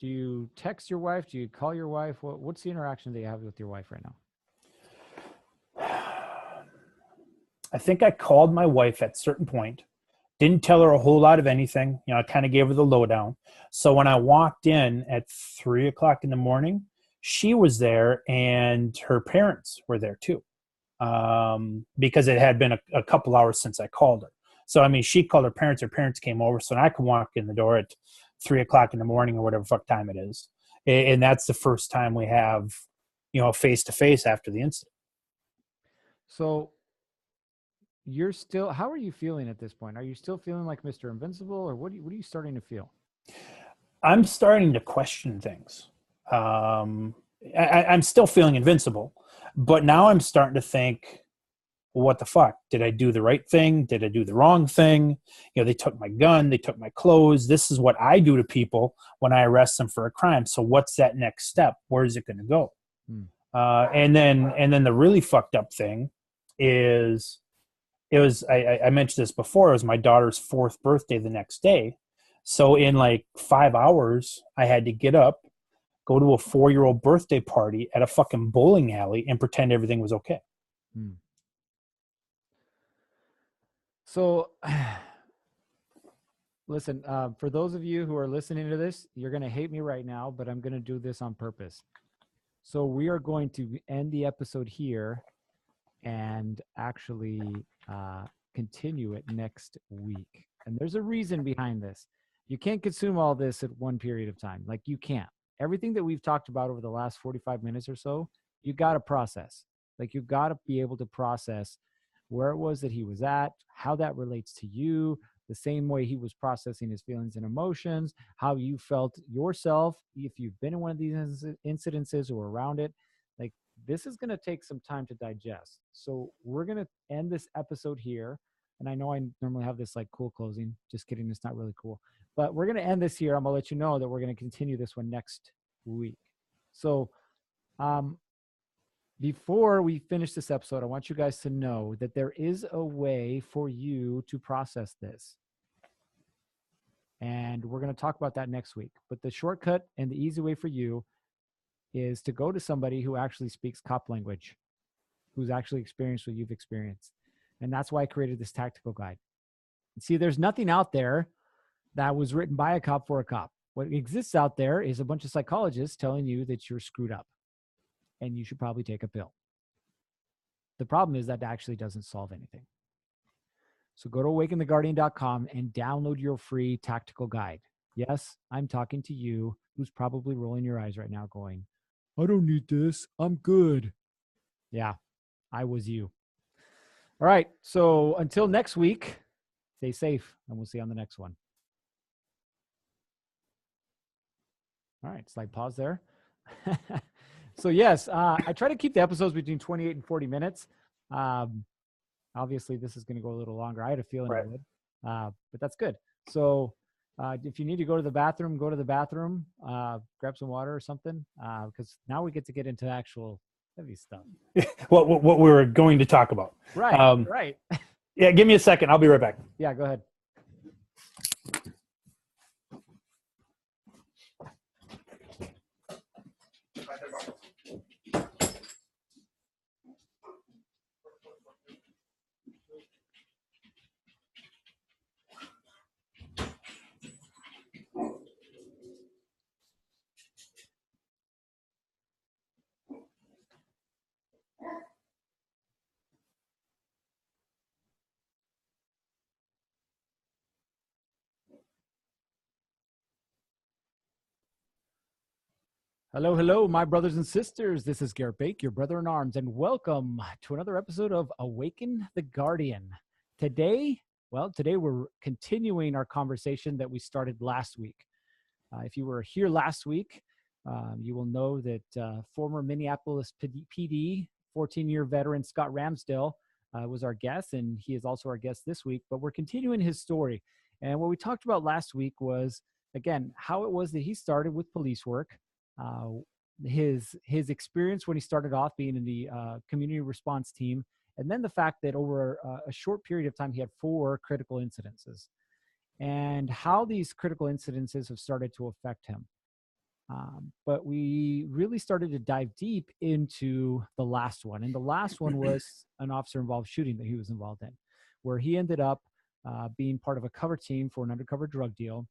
[SPEAKER 1] you text your wife? Do you call your wife? What's the interaction that you have with your wife right now?
[SPEAKER 2] I think I called my wife at a certain point. Didn't tell her a whole lot of anything. I kind of gave her the lowdown. So when I walked in at 3 o'clock in the morning, she was there and her parents were there too. Because it had been a couple hours since I called her. So, she called her parents came over, so I could walk in the door at 3 o'clock in the morning or whatever fuck time it is. And that's the first time we have, face-to-face after the incident.
[SPEAKER 1] So you're still, how are you feeling at this point? Are you still feeling like Mr. Invincible, or what are you starting to feel?
[SPEAKER 2] I'm starting to question things. I'm still feeling invincible, but now I'm starting to think, well, what the fuck? Did I do the right thing? Did I do the wrong thing? They took my gun, they took my clothes. This is what I do to people when I arrest them for a crime. So what's that next step? Where is it going to go? And then the really fucked up thing is, I mentioned this before, it was my daughter's 4th birthday the next day. So in like 5 hours, I had to get up, go to a 4-year-old birthday party at a fucking bowling alley and pretend everything was okay.
[SPEAKER 1] So listen, for those of you who are listening to this, you're going to hate me right now, but I'm going to do this on purpose. So we are going to end the episode here and actually continue it next week. And there's a reason behind this. You can't consume all this at one period of time. Like, you can't. Everything that we've talked about over the last 45 minutes or so, you got to process. Like, you got to be able to process where it was that he was at, how that relates to you, the same way he was processing his feelings and emotions, how you felt yourself, if you've been in one of these incidences or around it. Like, this is going to take some time to digest. So we're going to end this episode here. And I know I normally have this like cool closing. Just kidding. It's not really cool. But we're going to end this here. I'm going to let you know that we're going to continue this one next week. So before we finish this episode, I want you guys to know that there is a way for you to process this. And we're going to talk about that next week. But the shortcut and the easy way for you is to go to somebody who actually speaks cop language, who's actually experienced what you've experienced. And that's why I created this tactical guide. See, there's nothing out there that was written by a cop for a cop. What exists out there is a bunch of psychologists telling you that you're screwed up and you should probably take a pill. The problem is that actually doesn't solve anything. So go to awakentheguardian.com and download your free tactical guide. Yes, I'm talking to you who's probably rolling your eyes right now going, I don't need this. I'm good. Yeah, I was you. All right. So until next week, stay safe and we'll see you on the next one. All right. Slight pause there. So yes, I try to keep the episodes between 28 and 40 minutes. I Obviously, this is going to go a little longer. I had a feeling
[SPEAKER 2] Right.
[SPEAKER 1] it would, but that's good. So if you need to go to the bathroom, go to the bathroom, grab some water or something, because now we get to get into actual heavy stuff.
[SPEAKER 2] What we were going to talk about.
[SPEAKER 1] Right, right.
[SPEAKER 2] Yeah, give me a second. I'll be right back.
[SPEAKER 1] Yeah, go ahead. Hello, hello, my brothers and sisters. This is Garrett Bake, your brother in arms, and welcome to another episode of Awaken the Guardian. Today we're continuing our conversation that we started last week. If you were here last week, you will know that former Minneapolis PD, 14-year veteran Scott Ramsdell was our guest, and he is also our guest this week. But we're continuing his story. And what we talked about last week was, again, how it was that he started with police work, his experience when he started off being in the community response team, and then the fact that over a short period of time he had 4 critical incidences, and how these critical incidences have started to affect him. But we really started to dive deep into the last one, and the last one was an officer-involved shooting that he was involved in, where he ended up being part of a cover team for an undercover drug deal,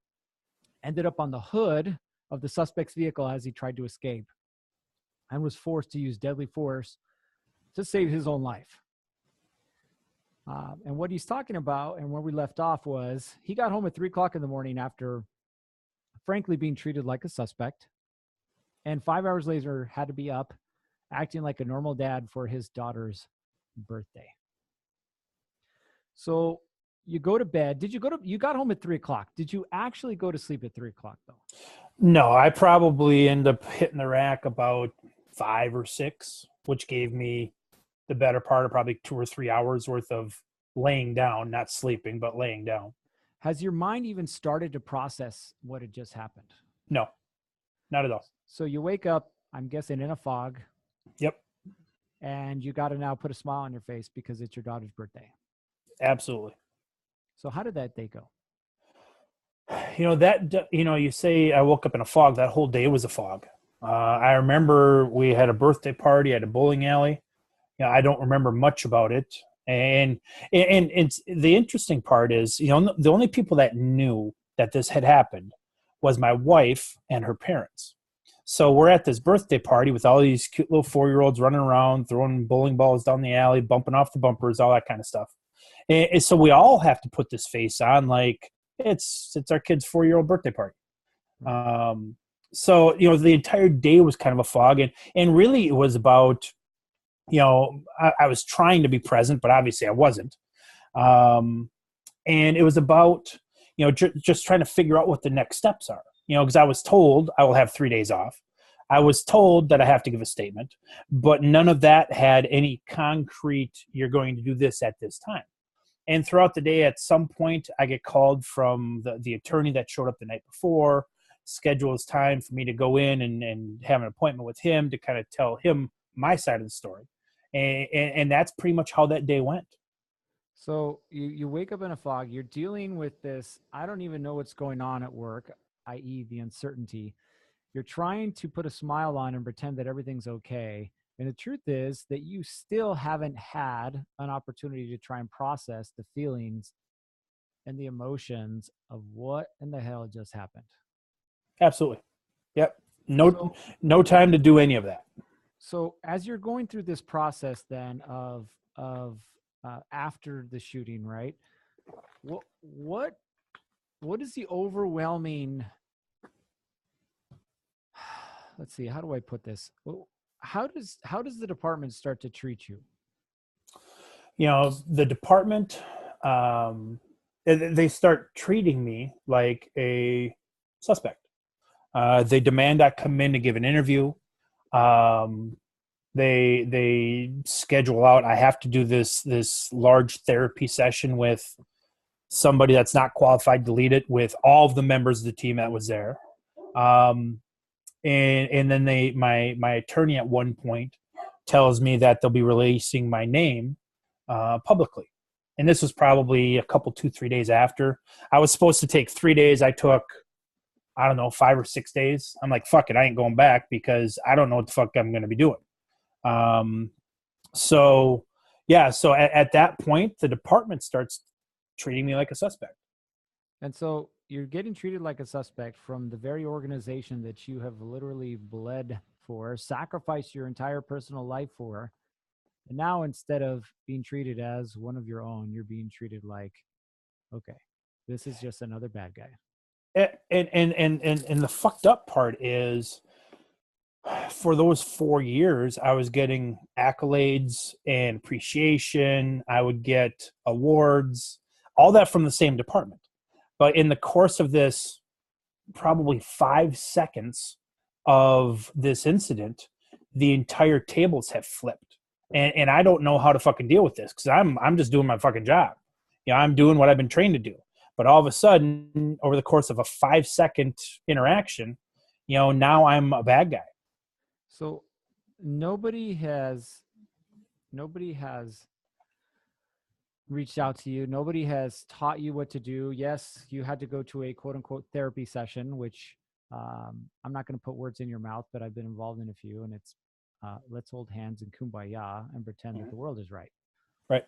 [SPEAKER 1] ended up on the hood of the suspect's vehicle as he tried to escape, and was forced to use deadly force to save his own life. And what he's talking about, and where we left off, was he got home at 3 o'clock in the morning after, frankly, being treated like a suspect, and 5 hours later had to be up acting like a normal dad for his daughter's birthday. So you go to bed. You got home at 3 o'clock. Did you actually go to sleep at 3 o'clock though?
[SPEAKER 2] No, I probably end up hitting the rack about 5 or 6, which gave me the better part of probably 2 or 3 hours worth of laying down, not sleeping, but laying down.
[SPEAKER 1] Has your mind even started to process what had just happened?
[SPEAKER 2] No, not at all.
[SPEAKER 1] So you wake up, I'm guessing, in a fog.
[SPEAKER 2] Yep.
[SPEAKER 1] And you got to now put a smile on your face because it's your daughter's birthday.
[SPEAKER 2] Absolutely.
[SPEAKER 1] So how did that day go?
[SPEAKER 2] You say I woke up in a fog. That whole day was a fog. I remember we had a birthday party at a bowling alley. I don't remember much about it. And it's, the interesting part is, the only people that knew that this had happened was my wife and her parents. So we're at this birthday party with all these cute little 4-year-olds running around, throwing bowling balls down the alley, bumping off the bumpers, all that kind of stuff. And so we all have to put this face on like it's our kid's 4-year-old birthday party. So the entire day was kind of a fog, and really it was about, I was trying to be present, but obviously I wasn't. And it was about, just trying to figure out what the next steps are, because I was told I will have 3 days off. I was told that I have to give a statement, but none of that had any concrete, you're going to do this at this time. And throughout the day, at some point, I get called from the attorney that showed up the night before, schedules time for me to go in and have an appointment with him to kind of tell him my side of the story. And that's pretty much how that day went.
[SPEAKER 1] So you wake up in a fog. You're dealing with this, I don't even know what's going on at work, i.e. the uncertainty. You're trying to put a smile on and pretend that everything's okay. And the truth is that you still haven't had an opportunity to try and process the feelings and the emotions of what in the hell just happened.
[SPEAKER 2] Absolutely. Yep. No time to do any of that.
[SPEAKER 1] So as you're going through this process then of after the shooting, right? What is the overwhelming, let's see, how do I put this? How does the department start to treat you?
[SPEAKER 2] The department, they start treating me like a suspect. They demand I come in to give an interview. They schedule out. I have to do this large therapy session with somebody that's not qualified to lead it, with all of the members of the team that was there. And then my attorney at one point tells me that they'll be releasing my name publicly. And this was probably a couple, 2-3 days after. I was supposed to take 3 days. I took, I don't know, 5 or 6 days. I'm like, fuck it, I ain't going back because I don't know what the fuck I'm going to be doing. So at that point, the department starts treating me like a suspect.
[SPEAKER 1] And so you're getting treated like a suspect from the very organization that you have literally bled for, sacrificed your entire personal life for. And now instead of being treated as one of your own, you're being treated like, okay, this is just another bad guy.
[SPEAKER 2] And the fucked up part is, for those 4 years, I was getting accolades and appreciation. I would get awards, all that from the same department. But in the course of this, probably 5 seconds of this incident, the entire tables have flipped. And I don't know how to fucking deal with this because I'm just doing my fucking job. You know, I'm doing what I've been trained to do. But all of a sudden, over the course of a 5-second interaction, you know, now I'm a bad guy.
[SPEAKER 1] So nobody has reached out to you. Nobody has taught you what to do. Yes, you had to go to a quote unquote therapy session, which I'm not going to put words in your mouth, but I've been involved in a few, and it's let's hold hands and kumbaya and pretend that the world is right.
[SPEAKER 2] Right.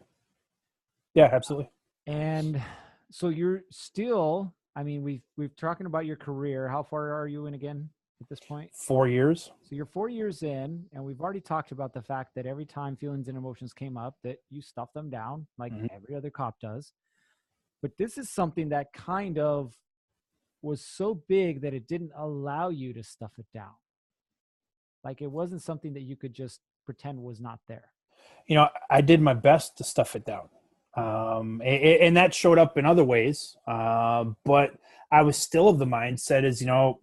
[SPEAKER 2] Yeah, absolutely.
[SPEAKER 1] And so you're still, I mean, we've talking about your career. How far are you in again at this point?
[SPEAKER 2] 4 years.
[SPEAKER 1] So you're 4 years in, and we've already talked about the fact that every time feelings and emotions came up, that you stuff them down like every other cop does. But this is something that kind of was so big that it didn't allow you to stuff it down. Like it wasn't something that you could just pretend was not there.
[SPEAKER 2] You know, I did my best to stuff it down. And that showed up in other ways. But I was still of the mindset is, you know,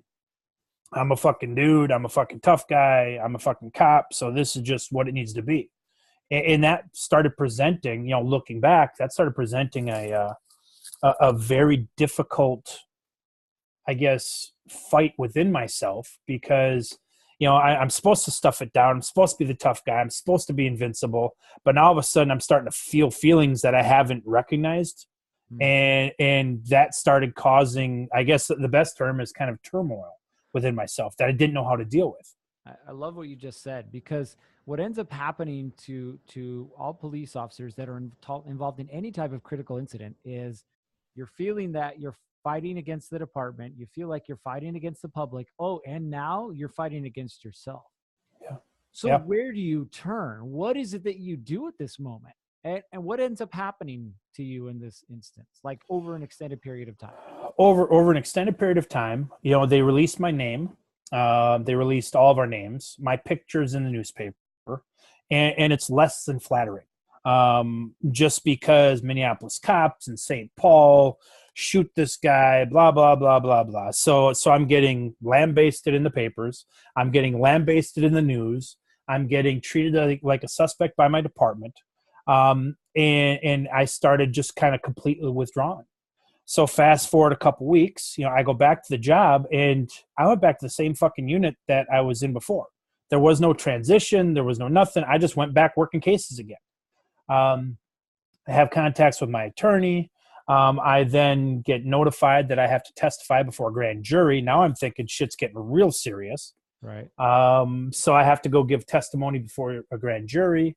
[SPEAKER 2] I'm a fucking dude. I'm a fucking tough guy. I'm a fucking cop. So this is just what it needs to be. And that started presenting, you know, looking back, that started presenting a very difficult, I guess, fight within myself because, you know, I'm supposed to stuff it down. I'm supposed to be the tough guy. I'm supposed to be invincible. But now all of a sudden I'm starting to feel feelings that I haven't recognized. And that started causing, I guess the best term is kind of turmoil within myself that I didn't know how to deal with.
[SPEAKER 1] I love what you just said, because what ends up happening to all police officers that are involved in any type of critical incident is you're feeling that you're fighting against the department. You feel like you're fighting against the public. Oh, and now you're fighting against yourself.
[SPEAKER 2] Yeah.
[SPEAKER 1] So where do you turn? What is it that you do at this moment? And what ends up happening to you in this instance, like over an extended period of time?
[SPEAKER 2] Over an extended period of time, you know, they released my name. They released all of our names, my pictures in the newspaper, and it's less than flattering. Just because Minneapolis cops and St. Paul shoot this guy, blah, blah, blah, blah, blah. So I'm getting lambasted in the papers. I'm getting lambasted in the news. I'm getting treated like a suspect by my department. And I started just kind of completely withdrawing. So fast forward a couple weeks, you know, I go back to the job and I went back to the same fucking unit that I was in before. There was no transition. There was no nothing. I just went back working cases again. I have contacts with my attorney. I then get notified that I have to testify before a grand jury. Now I'm thinking shit's getting real serious.
[SPEAKER 1] Right.
[SPEAKER 2] So I have to go give testimony before a grand jury.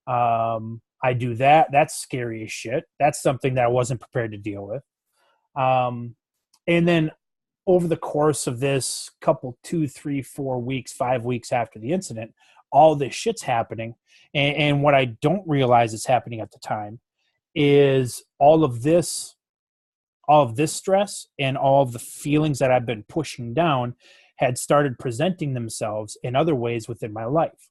[SPEAKER 2] I do that. That's scary as shit. That's something that I wasn't prepared to deal with. And then over the course of this couple, 2, 3, 4 weeks, 5 weeks after the incident, all this shit's happening. And what I don't realize is happening at the time is all of this stress and all of the feelings that I've been pushing down had started presenting themselves in other ways within my life.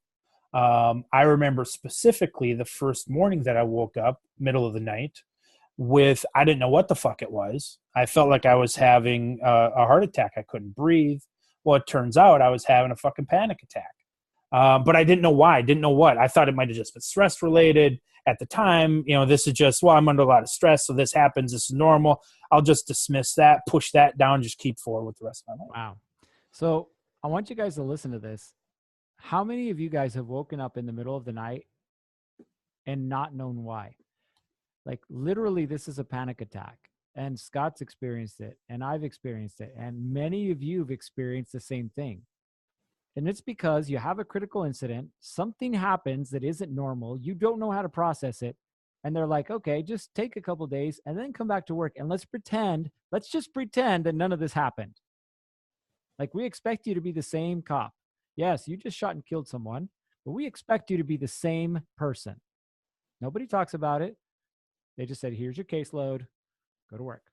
[SPEAKER 2] I remember specifically the first morning that I woke up, middle of the night, with, I didn't know what the fuck it was. I felt like I was having a heart attack. I couldn't breathe. Well, it turns out I was having a fucking panic attack. But I didn't know why. I didn't know what. I thought it might have just been stress related at the time. This is just, well, I'm under a lot of stress, so this happens. This is normal. I'll just dismiss that, push that down, just keep forward with the rest of my life.
[SPEAKER 1] Wow. So I want you guys to listen to this. How many of you guys have woken up in the middle of the night and not known why? Like literally, this is a panic attack. And Scott's experienced it, and I've experienced it, and many of you have experienced the same thing. And it's because you have a critical incident, something happens that isn't normal, you don't know how to process it, and they're like, okay, just take a couple days and then come back to work, and let's just pretend that none of this happened. Like, we expect you to be the same cop. Yes, you just shot and killed someone, but we expect you to be the same person. Nobody talks about it. They just said, here's your caseload. Go to work.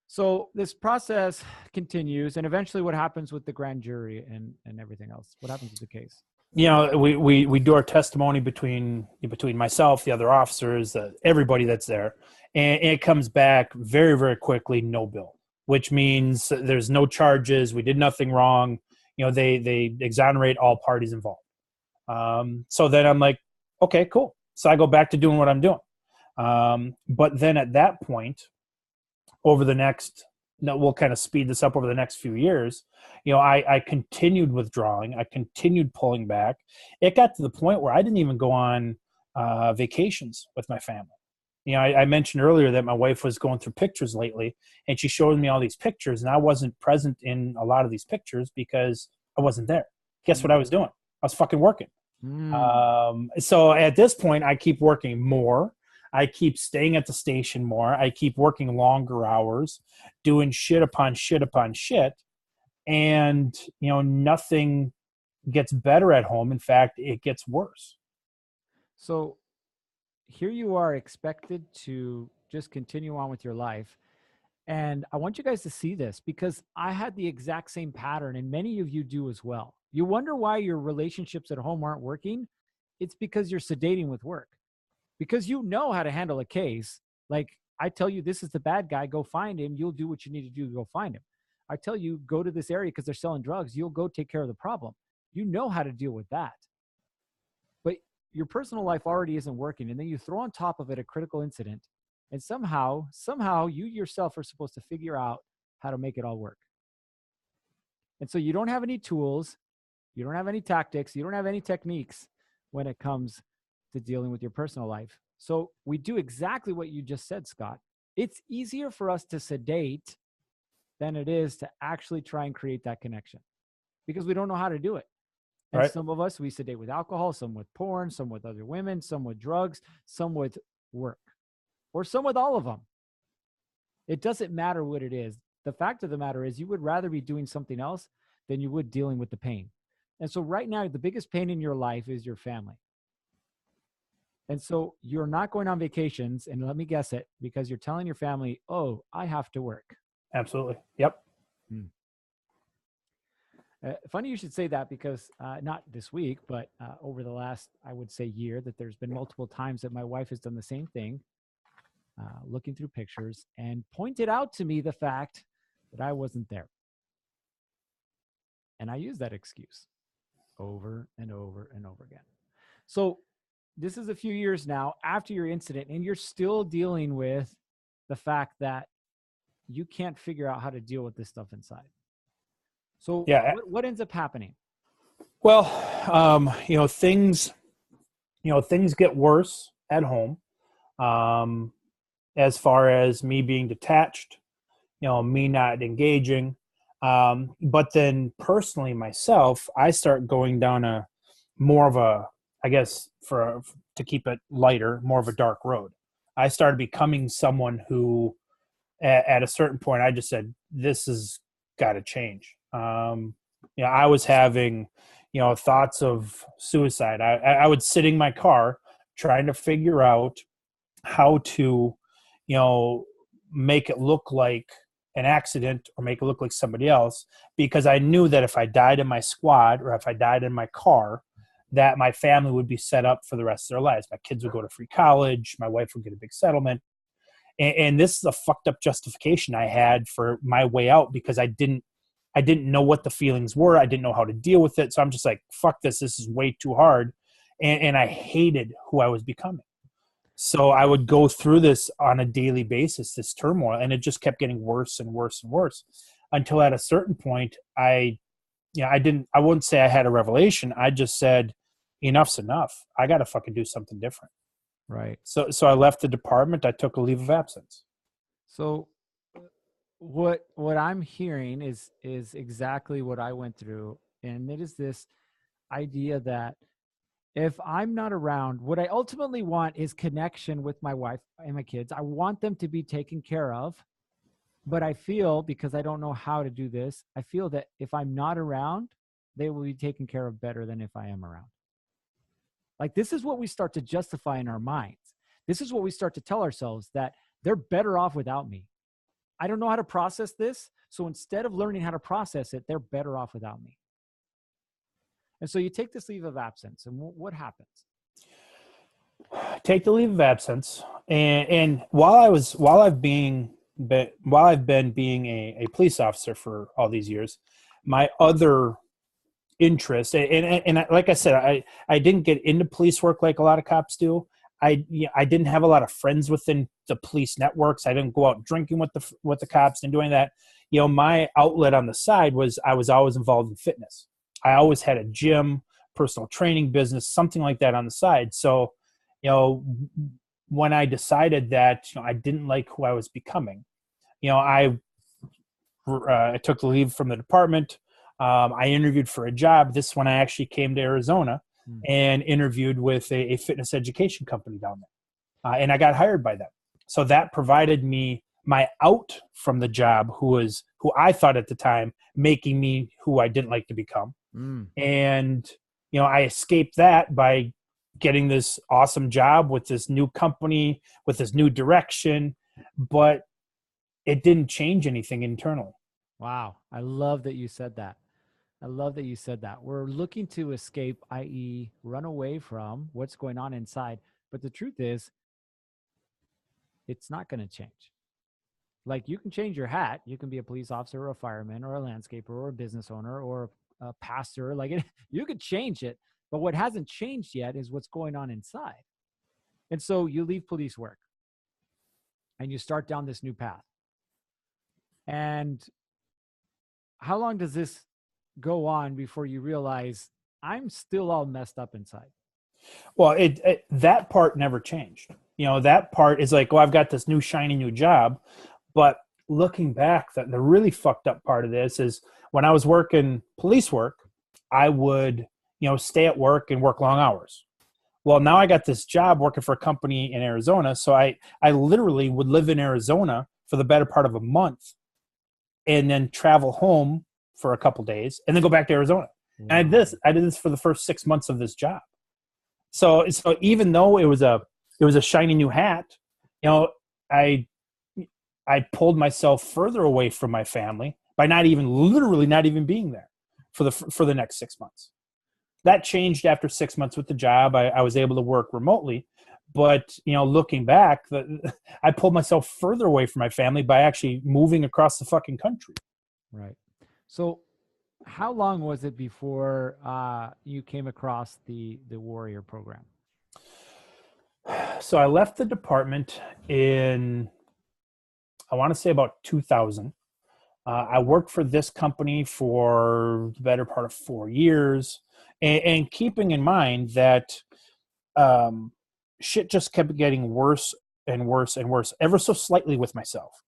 [SPEAKER 1] So this process continues, and eventually what happens with the grand jury and everything else? What happens with the case?
[SPEAKER 2] We do our testimony between myself, the other officers, everybody that's there, and it comes back very, very quickly, no bill, which means there's no charges. We did nothing wrong. They exonerate all parties involved. So then I'm like, okay, cool. So I go back to doing what I'm doing. But then at that point, we'll kind of speed this up over the next few years. I continued withdrawing. I continued pulling back. It got to the point where I didn't even go on vacations with my family. I mentioned earlier that my wife was going through pictures lately, and she showed me all these pictures, and I wasn't present in a lot of these pictures because I wasn't there. Guess what I was doing? I was fucking working. So at this point, I keep working more. I keep staying at the station more. I keep working longer hours, doing shit upon shit upon shit. And, nothing gets better at home. In fact, it gets worse.
[SPEAKER 1] So here you are expected to just continue on with your life. And I want you guys to see this because I had the exact same pattern, and many of you do as well. You wonder why your relationships at home aren't working. It's because you're sedating with work. Because you know how to handle a case. Like, I tell you, this is the bad guy, go find him. You'll do what you need to do to go find him. I tell you, go to this area because they're selling drugs. You'll go take care of the problem. You know how to deal with that. But your personal life already isn't working. And then you throw on top of it a critical incident. And somehow you yourself are supposed to figure out how to make it all work. And so you don't have any tools. You don't have any tactics. You don't have any techniques when it comes to dealing with your personal life. So we do exactly what you just said, Scott. It's easier for us to sedate than it is to actually try and create that connection because we don't know how to do it. And
[SPEAKER 2] right.
[SPEAKER 1] Some of us, we sedate with alcohol, some with porn, some with other women, some with drugs, some with work, or some with all of them. It doesn't matter what it is. The fact of the matter is you would rather be doing something else than you would dealing with the pain. And so right now, the biggest pain in your life is your family. And so you're not going on vacations, and let me guess it, because you're telling your family, oh, I have to work.
[SPEAKER 2] Absolutely. Yep.
[SPEAKER 1] Funny you should say that because not this week, but over the last, I would say, year, that there's been multiple times that my wife has done the same thing, looking through pictures and pointed out to me the fact that I wasn't there. And I use that excuse over and over and over again. So this is a few years now after your incident, and you're still dealing with the fact that you can't figure out how to deal with this stuff inside. So yeah, what ends up happening?
[SPEAKER 2] Well, things get worse at home. As far as me being detached, me not engaging. But then personally myself, I start going down a more of a, I guess to keep it lighter, more of a dark road. I started becoming someone who at a certain point, I just said, this has got to change. I was having, thoughts of suicide. I would sit in my car trying to figure out how to, make it look like an accident or make it look like somebody else, because I knew that if I died in my squad or if I died in my car, that my family would be set up for the rest of their lives. My kids would go to free college. My wife would get a big settlement. And this is a fucked up justification I had for my way out, because I didn't I didn't know what the feelings were. I didn't know how to deal with it. So I'm just like, fuck this. This is way too hard. And I hated who I was becoming. So I would go through this on a daily basis, this turmoil, and it just kept getting worse and worse and worse until at a certain point, I wouldn't say I had a revelation. I just said, enough's enough. I got to fucking do something different.
[SPEAKER 1] Right.
[SPEAKER 2] So I left the department. I took a leave of absence.
[SPEAKER 1] So what I'm hearing is exactly what I went through. And it is this idea that if I'm not around, what I ultimately want is connection with my wife and my kids. I want them to be taken care of. But I feel, because I don't know how to do this, I feel that if I'm not around, they will be taken care of better than if I am around. Like, this is what we start to justify in our minds. This is what we start to tell ourselves, that they're better off without me. I don't know how to process this. So instead of learning how to process it, they're better off without me. And so you take this leave of absence, and what happens?
[SPEAKER 2] Take the leave of absence. And while I've been being a police officer for all these years, my other interest, and like I said, I didn't get into police work like a lot of cops do. I didn't have a lot of friends within the police networks. I didn't go out drinking with the cops and doing that. My outlet on the side was I was always involved in fitness. I always had a gym, personal training business, something like that on the side. So, when I decided that I didn't like who I was becoming, I took the leave from the department. I interviewed for a job. This one I actually came to Arizona and interviewed with a fitness education company down there. And I got hired by them. So that provided me my out from the job, who I thought at the time making me who I didn't like to become. And, I escaped that by getting this awesome job with this new company, with this new direction, but it didn't change anything internally.
[SPEAKER 1] Wow. I love that you said that. We're looking to escape, i.e. run away from what's going on inside. But the truth is, it's not going to change. Like, you can change your hat. You can be a police officer or a fireman or a landscaper or a business owner or a pastor. You could change it. But what hasn't changed yet is what's going on inside. And so you leave police work and you start down this new path. And how long does this go on before you realize I'm still all messed up inside?
[SPEAKER 2] Well, that part never changed. That part is like, I've got this new shiny new job. But looking back, the really fucked up part of this is when I was working police work, I would, stay at work and work long hours. Well, now I got this job working for a company in Arizona. So I literally would live in Arizona for the better part of a month and then travel home for a couple days and then go back to Arizona. Wow. And I did this for the first 6 months of this job. So even though it was a shiny new hat, I pulled myself further away from my family by not even being there for the next 6 months. That changed after 6 months with the job. I was able to work remotely, but looking back, I pulled myself further away from my family by actually moving across the fucking country.
[SPEAKER 1] Right. So how long was it before you came across the Warrior program?
[SPEAKER 2] So I left the department in, I want to say about 2000. I worked for this company for the better part of 4 years, and keeping in mind that shit just kept getting worse and worse and worse, ever so slightly with myself.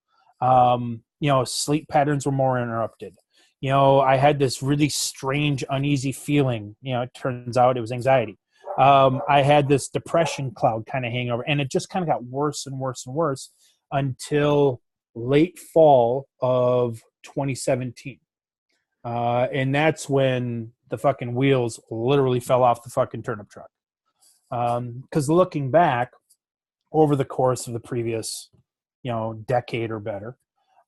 [SPEAKER 2] Sleep patterns were more interrupted. I had this really strange, uneasy feeling. It turns out it was anxiety. I had this depression cloud kind of hang over, and it just kind of got worse and worse and worse until late fall of 2017. And that's when the fucking wheels literally fell off the fucking turnip truck. Because looking back over the course of the previous, decade or better,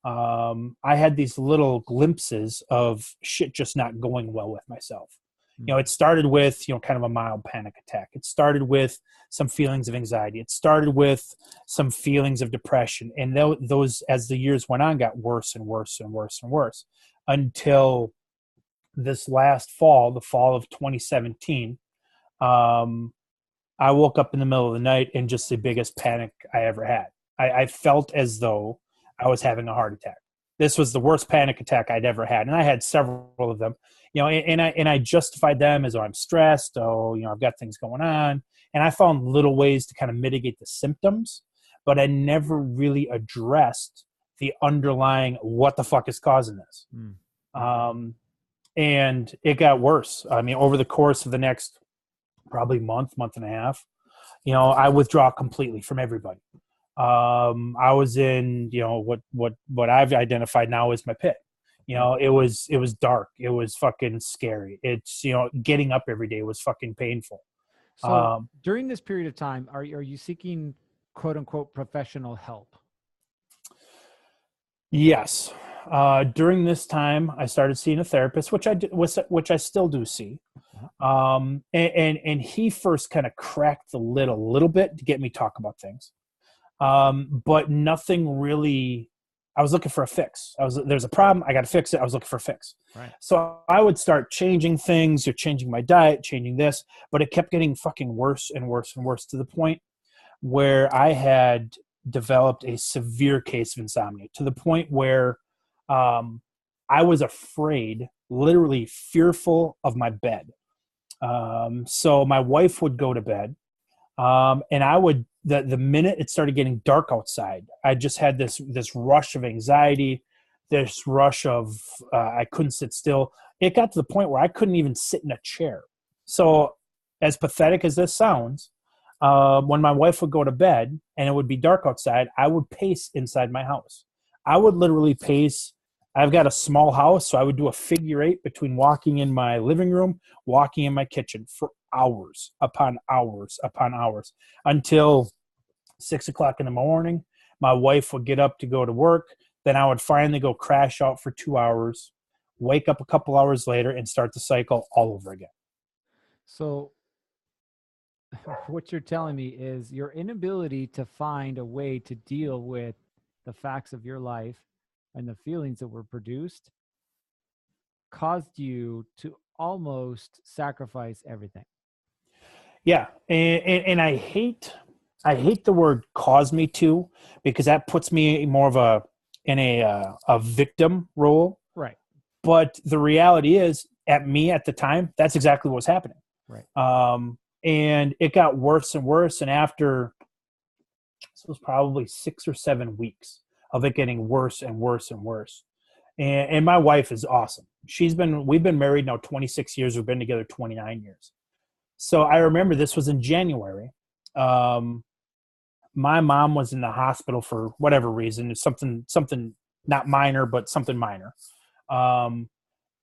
[SPEAKER 2] I had these little glimpses of shit just not going well with myself. It started with, kind of a mild panic attack. It started with some feelings of anxiety. It started with some feelings of depression. And those, as the years went on, got worse and worse and worse and worse until this last fall, the fall of 2017. I woke up in the middle of the night in just the biggest panic I ever had. I felt as though I was having a heart attack. This was the worst panic attack I'd ever had, and I had several of them. And I justified them as, oh, I'm stressed. Oh, I've got things going on, and I found little ways to kind of mitigate the symptoms, but I never really addressed the underlying what the fuck is causing this. And it got worse. I mean, over the course of the next probably month and a half, I withdraw completely from everybody. I was in, what I've identified now as my pit. It was dark. It was fucking scary. It's, getting up every day was fucking painful.
[SPEAKER 1] So during this period of time, are you seeking quote unquote professional help?
[SPEAKER 2] Yes. During this time, I started seeing a therapist, which I still do see. And he first kind of cracked the lid a little bit to get me talk about things. But nothing really. I was looking for a fix. There's a problem. I got to fix it. I was looking for a fix.
[SPEAKER 1] Right.
[SPEAKER 2] So I would start changing things. You're changing my diet, changing this, but it kept getting fucking worse and worse and worse, to the point where I had developed a severe case of insomnia, to the point where I was afraid, literally fearful of my bed. So my wife would go to bed, and I would, the minute it started getting dark outside, I just had this rush of anxiety, this rush of I couldn't sit still. It got to the point where I couldn't even sit in a chair. So as pathetic as this sounds, when my wife would go to bed and it would be dark outside, I would pace inside my house. I would literally pace. I've got a small house, so I would do a figure eight between walking in my living room, walking in my kitchen for hours upon hours upon hours, until 6 o'clock in the morning. My wife would get up to go to work. Then I would finally go crash out for 2 hours, wake up a couple hours later, and start the cycle all over again.
[SPEAKER 1] So what you're telling me is your inability to find a way to deal with the facts of your life and the feelings that were produced caused you to almost sacrifice everything.
[SPEAKER 2] Yeah. And I hate the word "cause me to," because that puts me more of in a victim role.
[SPEAKER 1] Right.
[SPEAKER 2] But the reality is, at the time, that's exactly what was happening.
[SPEAKER 1] Right.
[SPEAKER 2] And it got worse and worse. And after, this was probably 6 or 7 weeks of it getting worse and worse and worse. And my wife is awesome. We've been married now 26 years. We've been together 29 years. So I remember this was in January. My mom was in the hospital for whatever reason. It's something not minor, but something minor.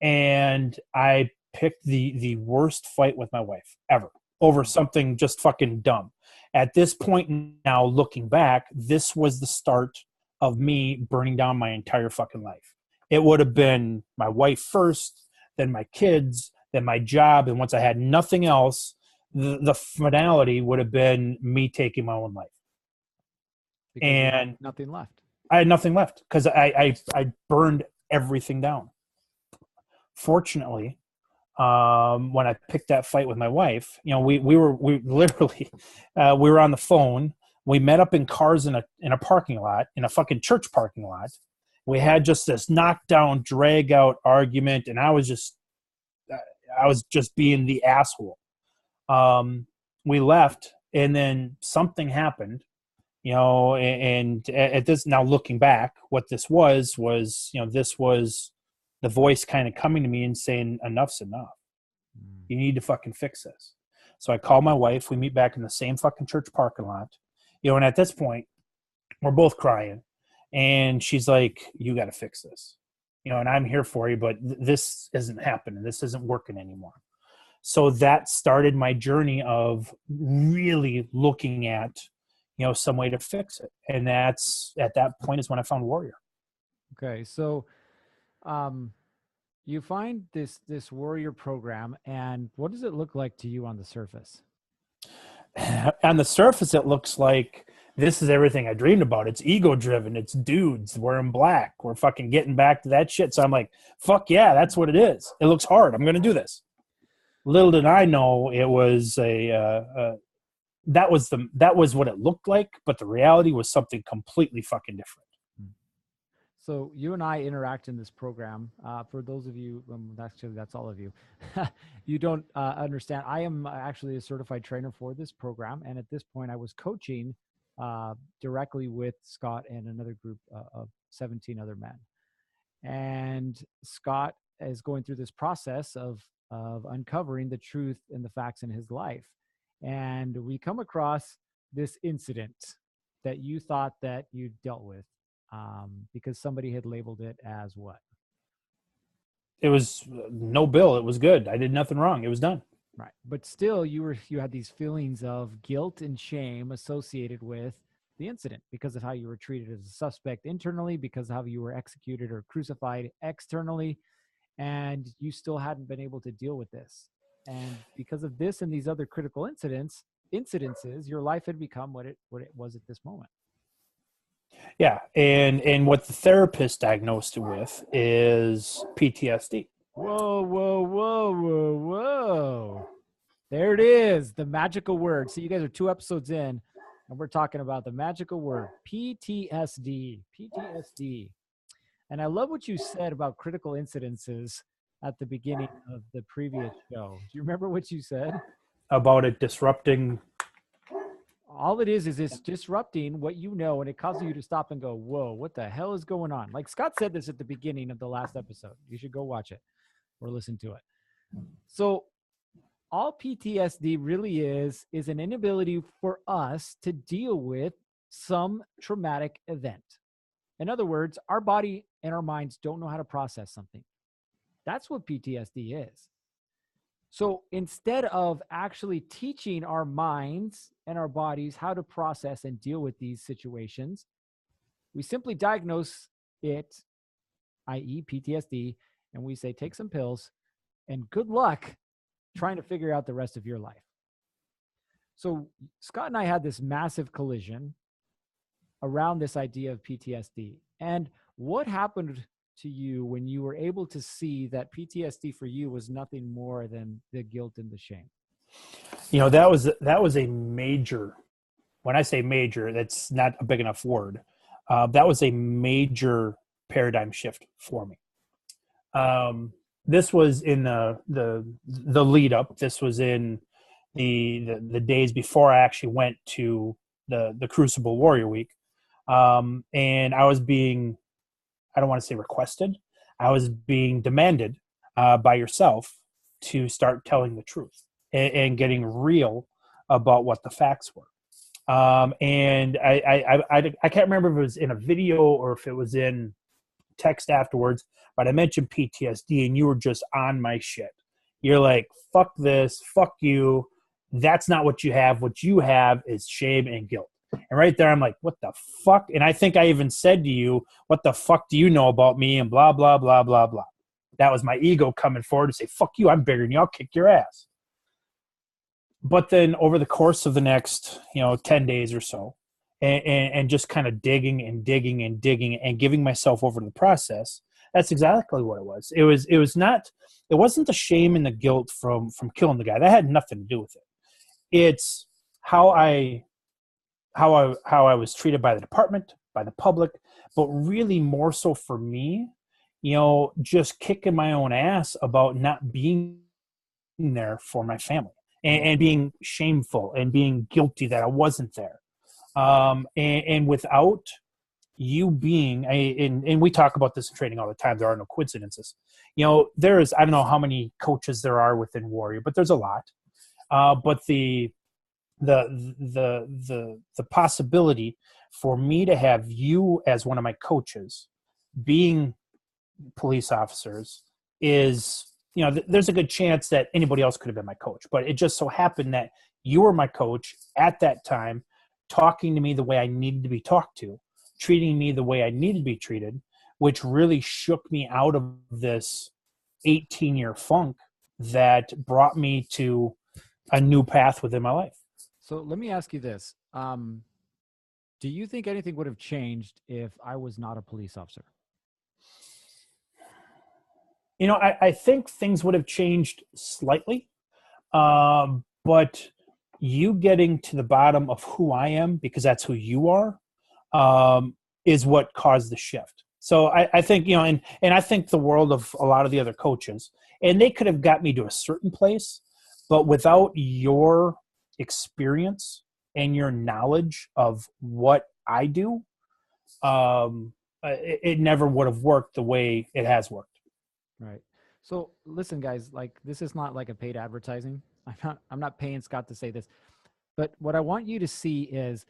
[SPEAKER 2] And I picked the worst fight with my wife ever over something just fucking dumb. At this point now, looking back, this was the start of me burning down my entire fucking life. It would have been my wife first, then my kids, then my job. And once I had nothing else, the finality would have been me taking my own life.
[SPEAKER 1] Because and nothing left.
[SPEAKER 2] I had nothing left because I burned everything down. Fortunately, when I picked that fight with my wife, we literally we were on the phone. We met up in cars in a parking lot, in a fucking church parking lot. We had just this knockdown, drag out argument, and I was just being the asshole. We left, and then something happened, and at this, now looking back, what this was, this was the voice kind of coming to me and saying, enough's enough. You need to fucking fix this. So I call my wife. We meet back in the same fucking church parking lot, and at this point, we're both crying. And she's like, you got to fix this, and I'm here for you, but this isn't happening. This isn't working anymore. So that started my journey of really looking at, some way to fix it. And that's, at that point, is when I found Warrior.
[SPEAKER 1] Okay. So, you find this Warrior program, and what does it look like to you on the surface?
[SPEAKER 2] On the surface, it looks like this is everything I dreamed about. It's ego driven. It's dudes. We're in black. We're fucking getting back to that shit. So I'm like, fuck yeah, that's what it is. It looks hard. I'm going to do this. Little did I know it was that was what it looked like, but the reality was something completely fucking different.
[SPEAKER 1] So you and I interact in this program. For those of you, that's all of you. You don't understand. I am actually a certified trainer for this program, and at this point, I was coaching directly with Scott and another group of 17 other men. And Scott is going through this process of uncovering the truth and the facts in his life. And we come across this incident that you thought that you dealt with, because somebody had labeled it as what?
[SPEAKER 2] It was no bill. It was good. I did nothing wrong. It was done.
[SPEAKER 1] Right. But still, you had these feelings of guilt and shame associated with the incident because of how you were treated as a suspect internally, because of how you were executed or crucified externally, and you still hadn't been able to deal with this. And because of this and these other critical incidences, your life had become what it was at this moment.
[SPEAKER 2] Yeah, and what the therapist diagnosed it with is PTSD.
[SPEAKER 1] Whoa, whoa, whoa, whoa, whoa. There it is, the magical word. So you guys are 2 episodes in, and we're talking about the magical word, PTSD. PTSD. And I love what you said about critical incidences at the beginning of the previous show. Do you remember what you said?
[SPEAKER 2] About it disrupting.
[SPEAKER 1] All it is it's disrupting what you know, and it causes you to stop and go, whoa, what the hell is going on? Like Scott said this at the beginning of the last episode. You should go watch it or listen to it. So all PTSD really is an inability for us to deal with some traumatic event. In other words, our body and our minds don't know how to process something. That's what PTSD is. So instead of actually teaching our minds and our bodies how to process and deal with these situations, we simply diagnose it, i.e. PTSD, and we say, take some pills and good luck trying to figure out the rest of your life. So Scott and I had this massive collision around this idea of PTSD. And what happened to you when you were able to see that PTSD for you was nothing more than the guilt and the shame?
[SPEAKER 2] You know, that was a major. When I say major, that's not a big enough word. That was a major paradigm shift for me. This was in the lead up. This was in the days before I actually went to the Crucible Warrior Week, and I was being, I don't want to say requested, I was being demanded by yourself to start telling the truth and getting real about what the facts were. And I can't remember if it was in a video or if it was in text afterwards, but I mentioned PTSD and you were just on my shit. You're like, fuck this, fuck you. That's not what you have. What you have is shame and guilt. And right there, I'm like, what the fuck? And I think I even said to you, what the fuck do you know about me? And blah, blah, blah, blah, blah. That was my ego coming forward to say, fuck you, I'm bigger than you, I'll kick your ass. But then over the course of the next, 10 days or so, and just kind of digging and digging and digging and giving myself over to the process, that's exactly what it was. It wasn't the shame and the guilt from killing the guy. That had nothing to do with it. It's how I was treated by the department, by the public, but really more so for me, just kicking my own ass about not being there for my family and being shameful and being guilty that I wasn't there. And without you being, and we talk about this in training all the time, there are no coincidences. There's, I don't know how many coaches there are within Warrior, but there's a lot. But the possibility for me to have you as one of my coaches being police officers is, there's a good chance that anybody else could have been my coach, but it just so happened that you were my coach at that time, talking to me the way I needed to be talked to, treating me the way I needed to be treated, which really shook me out of this 18-year funk that brought me to a new path within my life.
[SPEAKER 1] So let me ask you this. Do you think anything would have changed if I was not a police officer?
[SPEAKER 2] I think things would have changed slightly, but you getting to the bottom of who I am, because that's who you are, is what caused the shift. So I think, and I think the world of a lot of the other coaches, and they could have got me to a certain place, but without your experience and your knowledge of what I do, it never would have worked the way it has worked.
[SPEAKER 1] Right. So listen, guys, like this is not like a paid advertising. I'm not paying Scott to say this, but what I want you to see is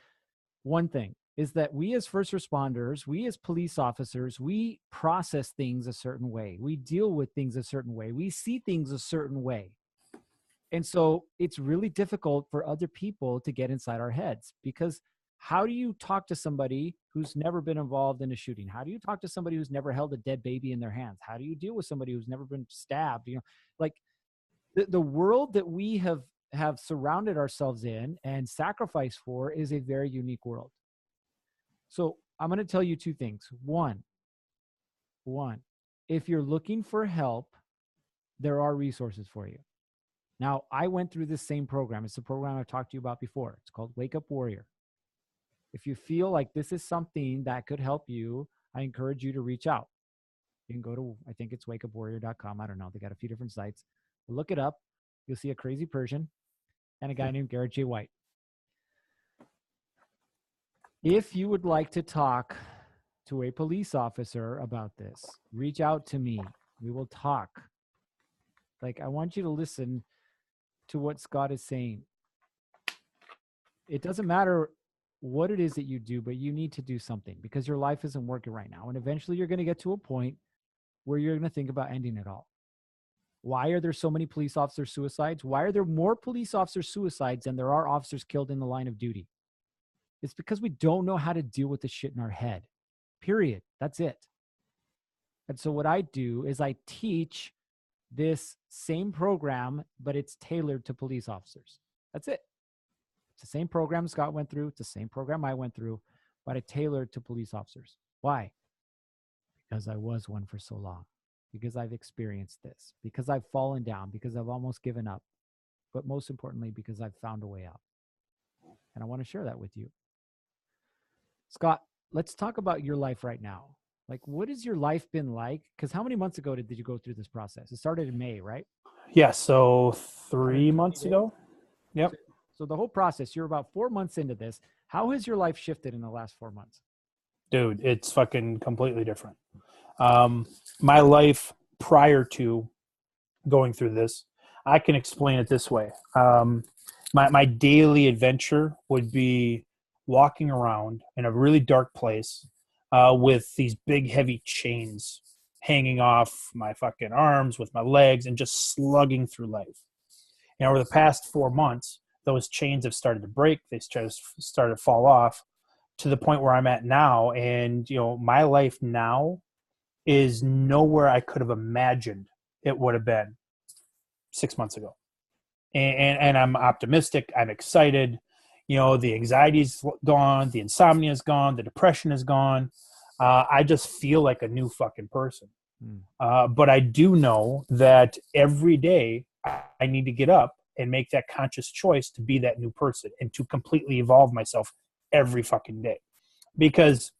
[SPEAKER 1] one thing is that we as first responders, we as police officers, we process things a certain way. We deal with things a certain way. We see things a certain way. And so it's really difficult for other people to get inside our heads because how do you talk to somebody who's never been involved in a shooting? How do you talk to somebody who's never held a dead baby in their hands? How do you deal with somebody who's never been stabbed? Like the world that we have surrounded ourselves in and sacrificed for is a very unique world. So I'm going to tell you two things. One, if you're looking for help, there are resources for you. Now, I went through this same program. It's a program I've talked to you about before. It's called Wake Up Warrior. If you feel like this is something that could help you, I encourage you to reach out. You can go to, I think it's wakeupwarrior.com. I don't know. They got a few different sites. Look it up. You'll see a crazy Persian and a guy named Garrett J. White. If you would like to talk to a police officer about this, reach out to me. We will talk. Like, I want you to listen to what Scott is saying. It doesn't matter what it is that you do, but you need to do something because your life isn't working right now. And eventually you're going to get to a point where you're going to think about ending it all. Why are there so many police officer suicides? Why are there more police officer suicides than there are officers killed in the line of duty? It's because we don't know how to deal with the shit in our head. Period. That's it. And so what I do is I teach this same program, but it's tailored to police officers. That's it. It's the same program Scott went through. It's the same program I went through, but I tailored to police officers. Why? Because I was one for so long. Because I've experienced this. Because I've fallen down. Because I've almost given up. But most importantly, because I've found a way out. And I want to share that with you. Scott, let's talk about your life right now. Like, what has your life been like? Because how many months ago did you go through this process? It started in May, right?
[SPEAKER 2] Yeah, so 3 months ago. Yep.
[SPEAKER 1] So the whole process, you're about 4 months into this. How has your life shifted in the last 4 months?
[SPEAKER 2] Dude, it's fucking completely different. My life prior to going through this, I can explain it this way. My daily adventure would be walking around in a really dark place with these big heavy chains hanging off my fucking arms with my legs and just slugging through life. And over the past 4 months, those chains have started to break. They started to fall off to the point where I'm at now. And, my life now is nowhere I could have imagined it would have been 6 months ago. And I'm optimistic. I'm excited. The anxiety's gone. The insomnia is gone. The depression is gone. I just feel like a new fucking person. But I do know that every day I need to get up and make that conscious choice to be that new person and to completely evolve myself every fucking day. Because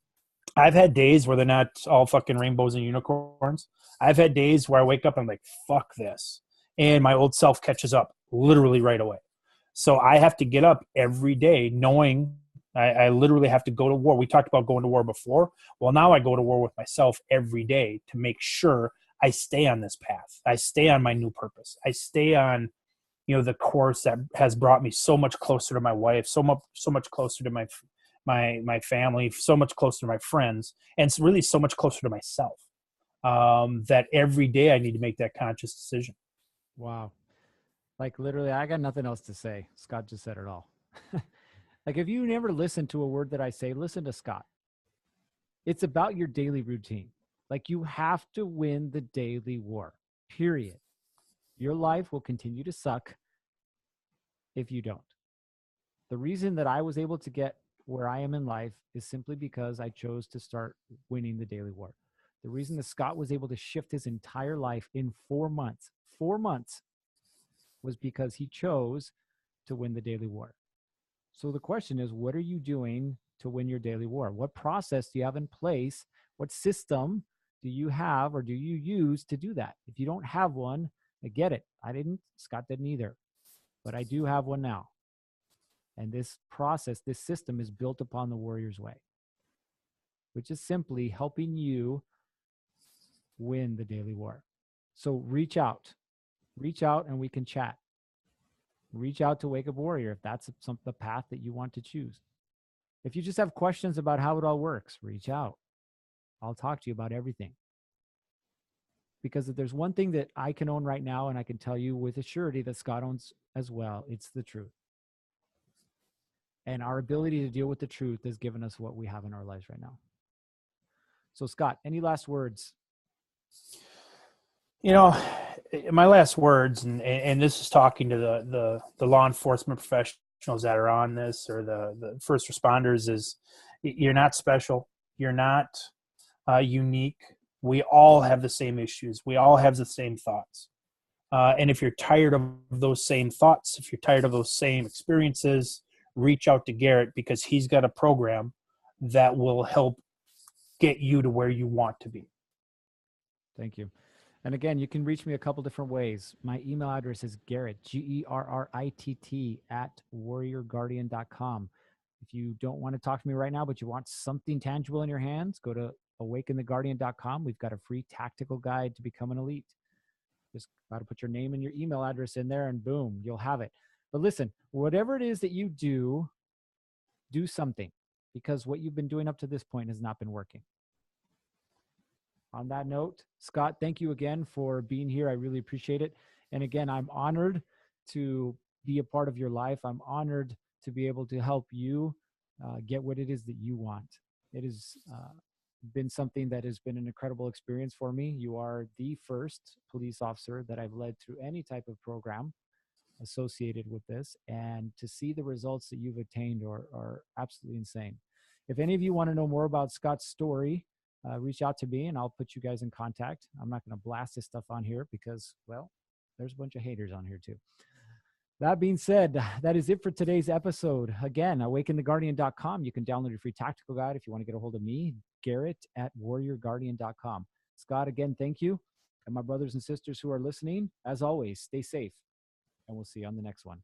[SPEAKER 2] I've had days where they're not all fucking rainbows and unicorns. I've had days where I wake up and I'm like, fuck this. And my old self catches up literally right away. So I have to get up every day knowing I literally have to go to war. We talked about going to war before. Well, now I go to war with myself every day to make sure I stay on this path. I stay on my new purpose. I stay on, the course that has brought me so much closer to my wife, so much closer to my family, so much closer to my friends, and it's really so much closer to myself. That every day I need to make that conscious decision.
[SPEAKER 1] Wow. Like literally, I got nothing else to say. Scott just said it all. Like if you never listen to a word that I say, listen to Scott. It's about your daily routine. Like you have to win the daily war, period. Your life will continue to suck if you don't. The reason that I was able to get where I am in life is simply because I chose to start winning the daily war. The reason that Scott was able to shift his entire life in 4 months was because he chose to win the daily war. So the question is, what are you doing to win your daily war? What process do you have in place? What system do you have or do you use to do that? If you don't have one, I get it. I didn't, Scott didn't either, but I do have one now. And this process, this system is built upon the Warrior's Way, which is simply helping you win the daily war. So reach out and we can chat. Reach out to Wake Up Warrior if that's the path that you want to choose. If you just have questions about how it all works, reach out. I'll talk to you about everything. Because if there's one thing that I can own right now, and I can tell you with a surety that Scott owns as well, it's the truth. And our ability to deal with the truth has given us what we have in our lives right now. So Scott, any last words?
[SPEAKER 2] You know, my last words, and this is talking to the law enforcement professionals that are on this, or the first responders, is you're not special. You're not unique. We all have the same issues. We all have the same thoughts. And if you're tired of those same thoughts, if you're tired of those same experiences, reach out to Garrett, because he's got a program that will help get you to where you want to be.
[SPEAKER 1] Thank you. And again, you can reach me a couple different ways. My email address is Gerritt, Gerritt, @warriorguardian.com. If you don't want to talk to me right now, but you want something tangible in your hands, go to awakentheguardian.com. We've got a free tactical guide to become an elite. Just got to put your name and your email address in there and boom, you'll have it. But listen, whatever it is that you do, do something, because what you've been doing up to this point has not been working. On that note, Scott, thank you again for being here. I really appreciate it. And again, I'm honored to be a part of your life. I'm honored to be able to help you get what it is that you want. It has been something that has been an incredible experience for me. You are the first police officer that I've led through any type of program associated with this. And to see the results that you've attained are absolutely insane. If any of you want to know more about Scott's story, reach out to me and I'll put you guys in contact. I'm not going to blast this stuff on here because, well, there's a bunch of haters on here too. That being said, that is it for today's episode. Again, awakentheguardian.com. You can download your free tactical guide if you want to get a hold of me, Gerritt @warriorguardian.com. Scott, again, thank you. And my brothers and sisters who are listening, as always, stay safe. And we'll see you on the next one.